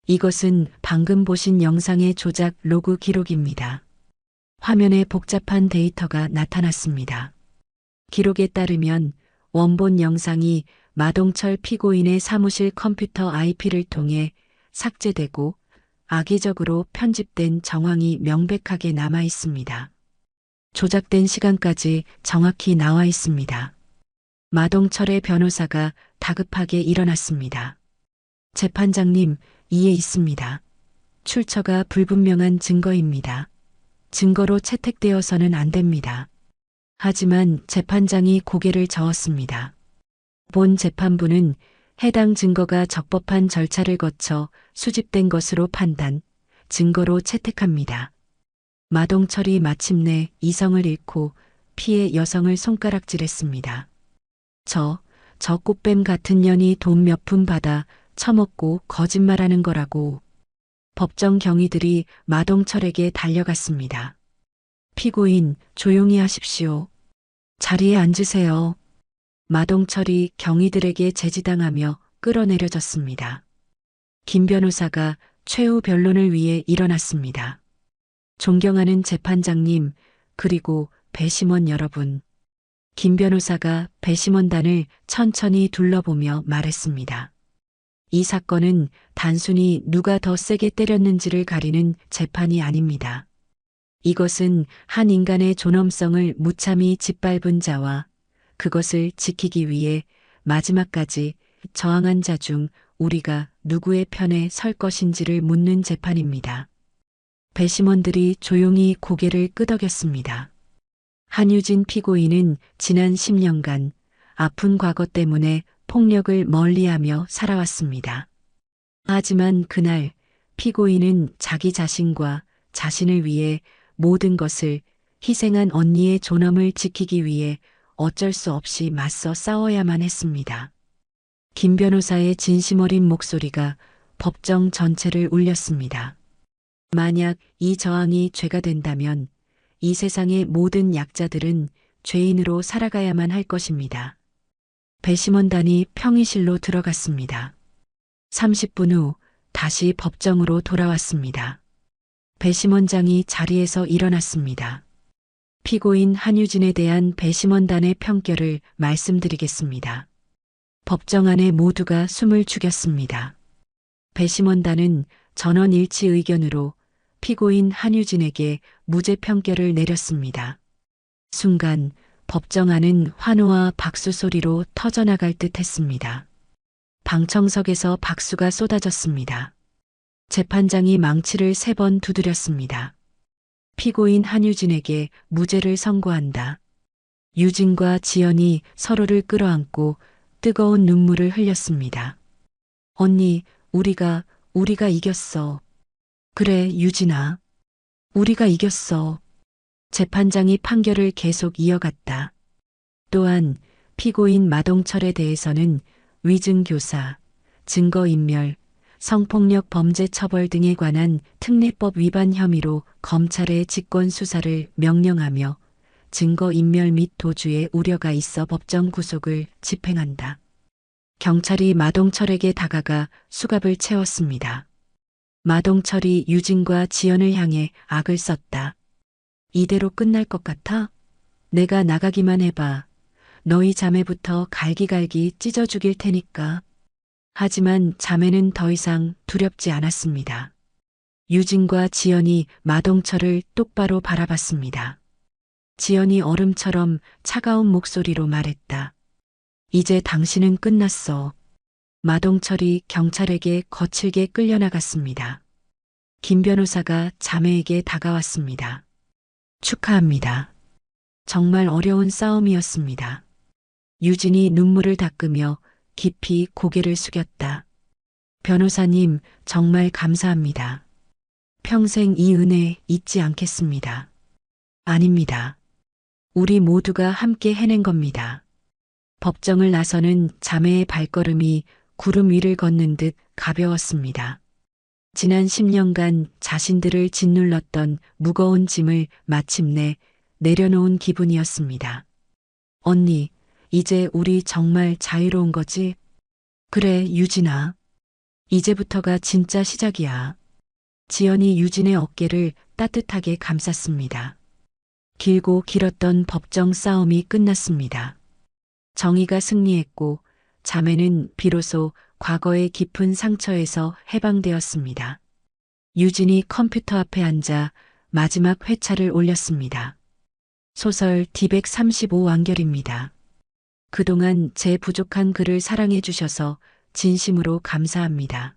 이것은 방금 보신 영상의 조작 로그 기록입니다. 화면에 복잡한 데이터가 나타났습니다. 기록에 따르면 원본 영상이 마동철 피고인의 사무실 컴퓨터 IP를 통해 삭제되고 악의적으로 편집된 정황이 명백하게 남아 있습니다. 조작된 시간까지 정확히 나와 있습니다. 마동철의 변호사가 다급하게 일어났습니다. 재판장님, 이에 있습니다. 출처가 불분명한 증거입니다. 증거로 채택되어서는 안 됩니다. 하지만 재판장이 고개를 저었습니다. 본 재판부는 해당 증거가 적법한 절차를 거쳐 수집된 것으로 판단, 증거로 채택합니다. 마동철이 마침내 이성을 잃고 피해 여성을 손가락질했습니다. 저 꽃뱀 같은 년이 돈 몇 푼 받아 처먹고 거짓말하는 거라고. 법정 경위들이 마동철에게 달려갔습니다. 피고인, 조용히 하십시오. 자리에 앉으세요. 마동철이 경위들에게 제지당하며 끌어내려졌습니다. 김 변호사가 최후 변론을 위해 일어났습니다. 존경하는 재판장님, 그리고 배심원 여러분. 김 변호사가 배심원단을 천천히 둘러보며 말했습니다. 이 사건은 단순히 누가 더 세게 때렸는지를 가리는 재판이 아닙니다. 이것은 한 인간의 존엄성을 무참히 짓밟은 자와 그것을 지키기 위해 마지막까지 저항한 자 중 우리가 누구의 편에 설 것인지를 묻는 재판입니다. 배심원들이 조용히 고개를 끄덕였습니다. 한유진 피고인은 지난 10년간 아픈 과거 때문에 폭력을 멀리하며 살아왔습니다. 하지만 그날 피고인은 자기 자신과 자신을 위해 모든 것을 희생한 언니의 존엄을 지키기 위해 어쩔 수 없이 맞서 싸워야만 했습니다. 김 변호사의 진심 어린 목소리가 법정 전체를 울렸습니다. 만약 이 저항이 죄가 된다면 이 세상의 모든 약자들은 죄인으로 살아가야만 할 것입니다. 배심원단이 평의실로 들어갔습니다. 30분 후 다시 법정으로 돌아왔습니다. 배심원장이 자리에서 일어났습니다. 피고인 한유진에 대한 배심원단의 평결을 말씀드리겠습니다. 법정 안에 모두가 숨을 죽였습니다. 배심원단은 전원 일치 의견으로 피고인 한유진에게 무죄 평결을 내렸습니다. 순간 법정 안은 환호와 박수 소리로 터져나갈 듯 했습니다. 방청석에서 박수가 쏟아졌습니다. 재판장이 망치를 3번 두드렸습니다. 피고인 한유진에게 무죄를 선고한다. 유진과 지연이 서로를 끌어안고 뜨거운 눈물을 흘렸습니다. 언니, 우리가 이겼어. 그래, 유진아. 우리가 이겼어. 재판장이 판결을 계속 이어갔다. 또한 피고인 마동철에 대해서는 위증교사, 증거인멸, 성폭력 범죄 처벌 등에 관한 특례법 위반 혐의로 검찰의 직권 수사를 명령하며 증거인멸 및 도주의 우려가 있어 법정 구속을 집행한다. 경찰이 마동철에게 다가가 수갑을 채웠습니다. 마동철이 유진과 지연을 향해 악을 썼다. 이대로 끝날 것 같아? 내가 나가기만 해봐. 너희 자매부터 갈기갈기 찢어 죽일 테니까. 하지만 자매는 더 이상 두렵지 않았습니다. 유진과 지연이 마동철을 똑바로 바라봤습니다. 지연이 얼음처럼 차가운 목소리로 말했다. 이제 당신은 끝났어. 마동철이 경찰에게 거칠게 끌려나갔습니다. 김 변호사가 자매에게 다가왔습니다. 축하합니다. 정말 어려운 싸움이었습니다. 유진이 눈물을 닦으며 깊이 고개를 숙였다. 변호사님, 정말 감사합니다. 평생 이 은혜 잊지 않겠습니다. 아닙니다. 우리 모두가 함께 해낸 겁니다. 법정을 나서는 자매의 발걸음이 구름 위를 걷는 듯 가벼웠습니다. 지난 10년간 자신들을 짓눌렀던 무거운 짐을 마침내 내려놓은 기분이었습니다. 언니, 이제 우리 정말 자유로운 거지? 그래, 유진아. 이제부터가 진짜 시작이야. 지연이 유진의 어깨를 따뜻하게 감쌌습니다. 길고 길었던 법정 싸움이 끝났습니다. 정의가 승리했고 자매는 비로소 과거의 깊은 상처에서 해방되었습니다. 유진이 컴퓨터 앞에 앉아 마지막 회차를 올렸습니다. 소설 D135 완결입니다. 그동안 제 부족한 글을 사랑해 주셔서 진심으로 감사합니다.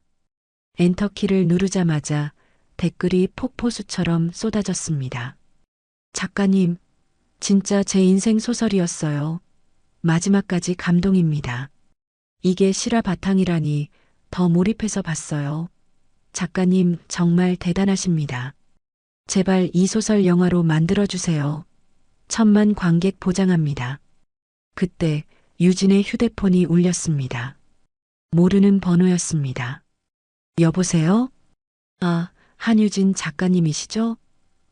엔터키를 누르자마자 댓글이 폭포수처럼 쏟아졌습니다. 작가님, 진짜 제 인생 소설이었어요. 마지막까지 감동입니다. 이게 실화 바탕이라니 더 몰입해서 봤어요. 작가님 정말 대단하십니다. 제발 이 소설 영화로 만들어주세요. 1000만 관객 보장합니다. 그때 유진의 휴대폰이 울렸습니다. 모르는 번호였습니다. 여보세요? 아, 한유진 작가님이시죠?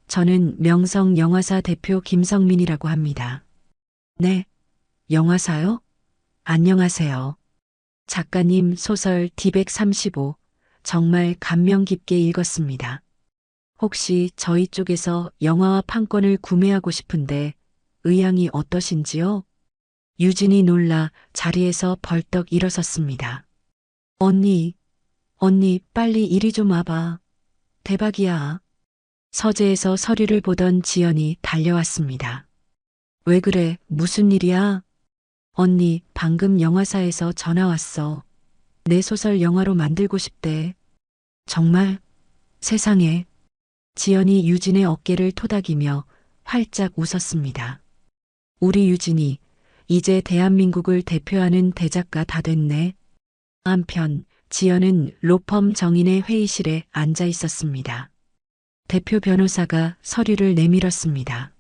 저는 명성 영화사 대표 김성민이라고 합니다. 네, 영화사요? 안녕하세요. 작가님 소설 D135 정말 감명 깊게 읽었습니다. 혹시 저희 쪽에서 영화와 판권을 구매하고 싶은데 의향이 어떠신지요? 유진이 놀라 자리에서 벌떡 일어섰습니다. 언니, 빨리 이리 좀 와봐. 대박이야. 서재에서 서류를 보던 지연이 달려왔습니다. 왜 그래? 무슨 일이야? 언니, 방금 영화사에서 전화 왔어. 내 소설 영화로 만들고 싶대. 정말? 세상에. 지연이 유진의 어깨를 토닥이며 활짝 웃었습니다. 우리 유진이 이제 대한민국을 대표하는 대작가 다 됐네. 한편 지연은 로펌 정인의 회의실에 앉아 있었습니다. 대표 변호사가 서류를 내밀었습니다.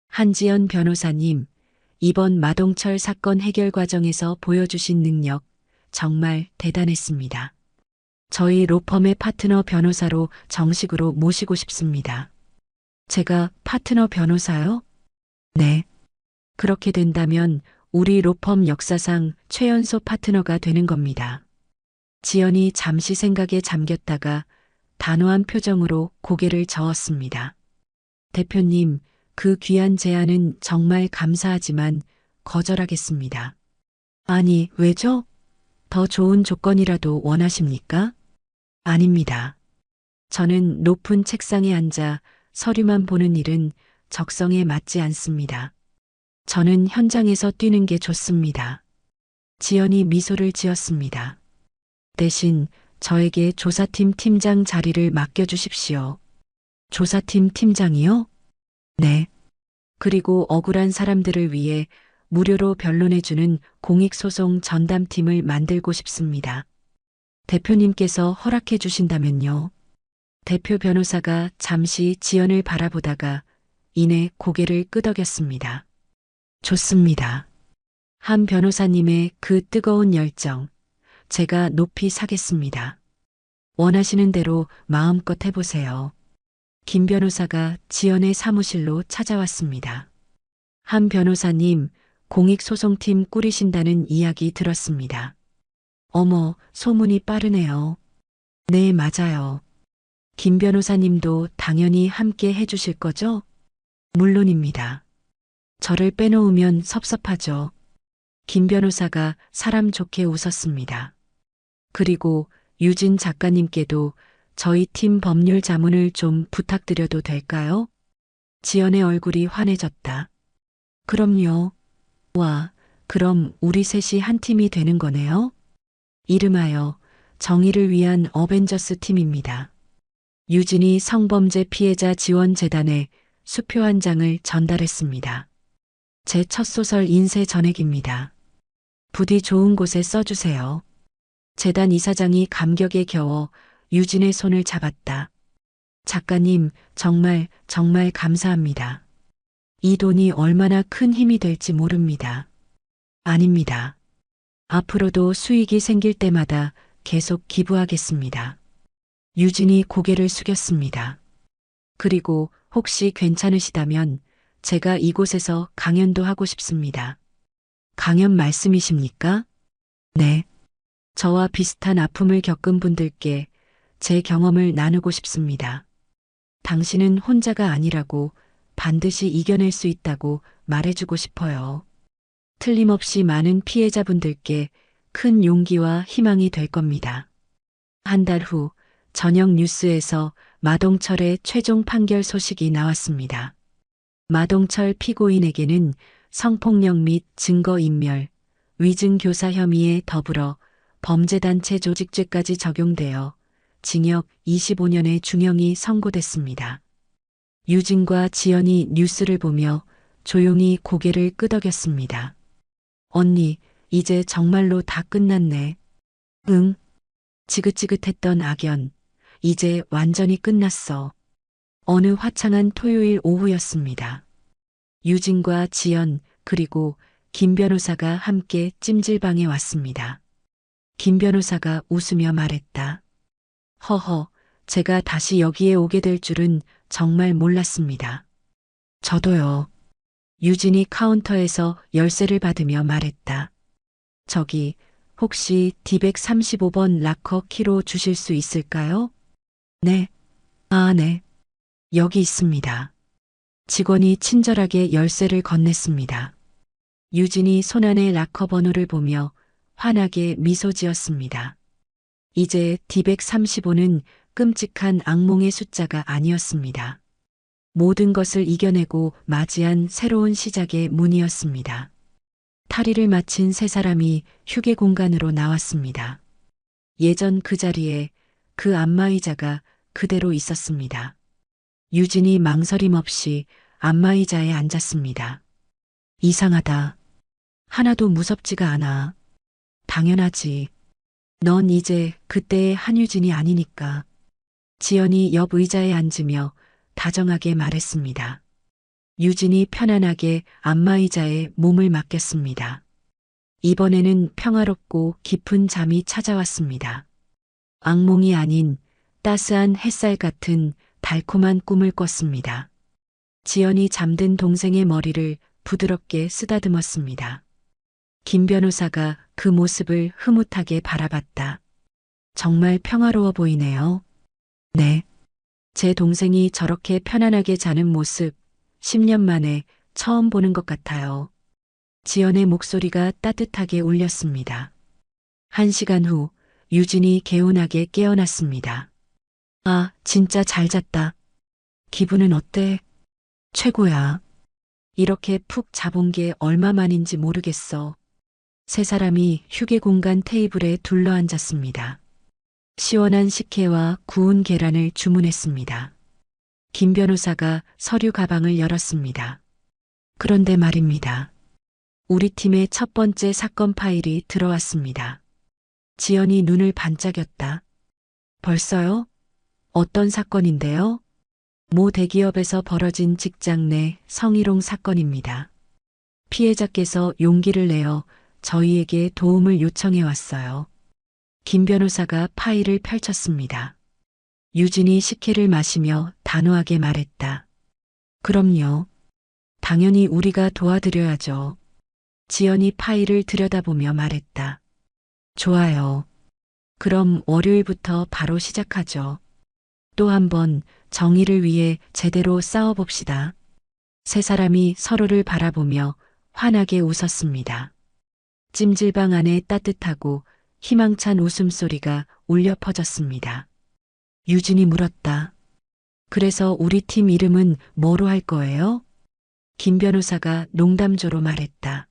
한지연 변호사님, 이번 마동철 사건 해결 과정에서 보여주신 능력 정말 대단했습니다. 저희 로펌의 파트너 변호사로 정식으로 모시고 싶습니다. 제가 파트너 변호사요? 네. 그렇게 된다면 우리 로펌 역사상 최연소 파트너가 되는 겁니다. 지연이 잠시 생각에 잠겼다가 단호한 표정으로 고개를 저었습니다. 대표님, 그 귀한 제안은 정말 감사하지만 거절하겠습니다. 아니, 왜죠? 더 좋은 조건이라도 원하십니까? 아닙니다. 저는 높은 책상에 앉아 서류만 보는 일은 적성에 맞지 않습니다. 저는 현장에서 뛰는 게 좋습니다. 지연이 미소를 지었습니다. 대신 저에게 조사팀 팀장 자리를 맡겨주십시오. 조사팀 팀장이요? 네. 그리고 억울한 사람들을 위해 무료로 변론해주는 공익소송 전담팀을 만들고 싶습니다. 대표님께서 허락해 주신다면요. 대표 변호사가 잠시 지연을 바라보다가 이내 고개를 끄덕였습니다. 좋습니다. 한 변호사님의 그 뜨거운 열정, 제가 높이 사겠습니다. 원하시는 대로 마음껏 해보세요. 김 변호사가 지연의 사무실로 찾아왔습니다. 한 변호사님, 공익소송팀 꾸리신다는 이야기 들었습니다. 어머, 소문이 빠르네요. 네, 맞아요. 김 변호사님도 당연히 함께 해주실 거죠? 물론입니다. 저를 빼놓으면 섭섭하죠. 김 변호사가 사람 좋게 웃었습니다. 그리고 유진 작가님께도 저희 팀 법률 자문을 좀 부탁드려도 될까요? 지연의 얼굴이 환해졌다. 그럼요. 와, 그럼 우리 셋이 한 팀이 되는 거네요? 이름하여 정의를 위한 어벤져스 팀입니다. 유진이 성범죄 피해자 지원재단에 수표 한 장을 전달했습니다. 제 첫 소설 인쇄 전액입니다. 부디 좋은 곳에 써주세요. 재단 이사장이 감격에 겨워 유진의 손을 잡았다. 작가님, 정말 감사합니다. 이 돈이 얼마나 큰 힘이 될지 모릅니다. 아닙니다. 앞으로도 수익이 생길 때마다 계속 기부하겠습니다. 유진이 고개를 숙였습니다. 그리고 혹시 괜찮으시다면 제가 이곳에서 강연도 하고 싶습니다. 강연 말씀이십니까? 네. 저와 비슷한 아픔을 겪은 분들께 제 경험을 나누고 싶습니다. 당신은 혼자가 아니라고, 반드시 이겨낼 수 있다고 말해주고 싶어요. 틀림없이 많은 피해자분들께 큰 용기와 희망이 될 겁니다. 한 달 후 저녁 뉴스에서 마동철의 최종 판결 소식이 나왔습니다. 마동철 피고인에게는 성폭력 및 증거인멸, 위증교사 혐의에 더불어 범죄단체 조직죄까지 적용되어 징역 25년의 중형이 선고됐습니다. 유진과 지연이 뉴스를 보며 조용히 고개를 끄덕였습니다. 언니, 이제 정말로 다 끝났네. 응. 지긋지긋했던 악연, 이제 완전히 끝났어. 어느 화창한 토요일 오후였습니다. 유진과 지연, 그리고 김 변호사가 함께 찜질방에 왔습니다. 김 변호사가 웃으며 말했다. 허허, 제가 다시 여기에 오게 될 줄은 정말 몰랐습니다. 저도요. 유진이 카운터에서 열쇠를 받으며 말했다. 저기, 혹시 D135번 락커 키로 주실 수 있을까요? 네. 아, 네. 여기 있습니다. 직원이 친절하게 열쇠를 건넸습니다. 유진이 손안의 락커 번호를 보며 환하게 미소 지었습니다. 이제 D135는 끔찍한 악몽의 숫자가 아니었습니다. 모든 것을 이겨내고 맞이한 새로운 시작의 문이었습니다. 탈의를 마친 세 사람이 휴게 공간으로 나왔습니다. 예전 그 자리에 그 안마의자가 그대로 있었습니다. 유진이 망설임 없이 안마의자에 앉았습니다. 이상하다. 하나도 무섭지가 않아. 당연하지. 넌 이제 그때의 한유진이 아니니까. 지연이 옆 의자에 앉으며 다정하게 말했습니다. 유진이 편안하게 안마의자에 몸을 맡겼습니다. 이번에는 평화롭고 깊은 잠이 찾아왔습니다. 악몽이 아닌 따스한 햇살 같은 달콤한 꿈을 꿨습니다. 지연이 잠든 동생의 머리를 부드럽게 쓰다듬었습니다. 김 변호사가 그 모습을 흐뭇하게 바라봤다. 정말 평화로워 보이네요. 네. 제 동생이 저렇게 편안하게 자는 모습 10년 만에 처음 보는 것 같아요. 지연의 목소리가 따뜻하게 울렸습니다. 1시간 후 유진이 개운하게 깨어났습니다. 아, 진짜 잘 잤다. 기분은 어때? 최고야. 이렇게 푹 자본 게 얼마만인지 모르겠어. 세 사람이 휴게 공간 테이블에 둘러앉았습니다. 시원한 식혜와 구운 계란을 주문했습니다. 김 변호사가 서류 가방을 열었습니다. 그런데 말입니다. 우리 팀의 첫 번째 사건 파일이 들어왔습니다. 지연이 눈을 반짝였다. 벌써요? 어떤 사건인데요? 모 대기업에서 벌어진 직장 내 성희롱 사건입니다. 피해자께서 용기를 내어 저희에게 도움을 요청해 왔어요. 김 변호사가 파일을 펼쳤습니다. 유진이 식혜를 마시며 단호하게 말했다. 그럼요. 당연히 우리가 도와드려야죠. 지연이 파일을 들여다보며 말했다. 좋아요. 그럼 월요일부터 바로 시작하죠. 또 한 번 정의를 위해 제대로 싸워봅시다. 세 사람이 서로를 바라보며 환하게 웃었습니다. 찜질방 안에 따뜻하고 희망찬 웃음소리가 울려 퍼졌습니다. 유진이 물었다. 그래서 우리 팀 이름은 뭐로 할 거예요? 김 변호사가 농담조로 말했다.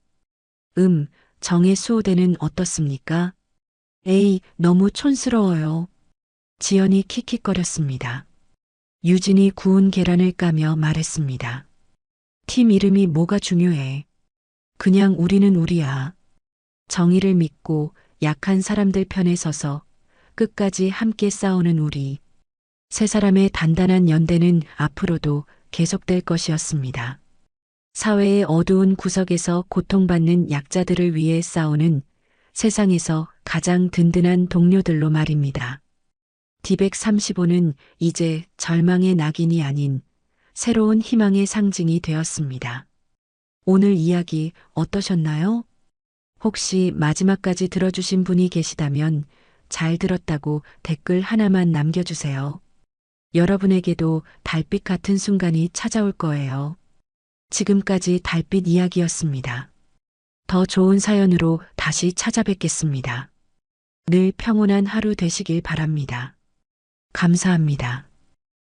정의 수호대는 어떻습니까? 에이, 너무 촌스러워요. 지연이 킥킥거렸습니다. 유진이 구운 계란을 까며 말했습니다. 팀 이름이 뭐가 중요해. 그냥 우리는 우리야. 정의를 믿고 약한 사람들 편에 서서 끝까지 함께 싸우는 우리. 세 사람의 단단한 연대는 앞으로도 계속될 것이었습니다. 사회의 어두운 구석에서 고통받는 약자들을 위해 싸우는 세상에서 가장 든든한 동료들로 말입니다. D135는 이제 절망의 낙인이 아닌 새로운 희망의 상징이 되었습니다. 오늘 이야기 어떠셨나요? 혹시 마지막까지 들어주신 분이 계시다면 잘 들었다고 댓글 하나만 남겨주세요. 여러분에게도 달빛 같은 순간이 찾아올 거예요. 지금까지 달빛 이야기였습니다. 더 좋은 사연으로 다시 찾아뵙겠습니다. 늘 평온한 하루 되시길 바랍니다. 감사합니다.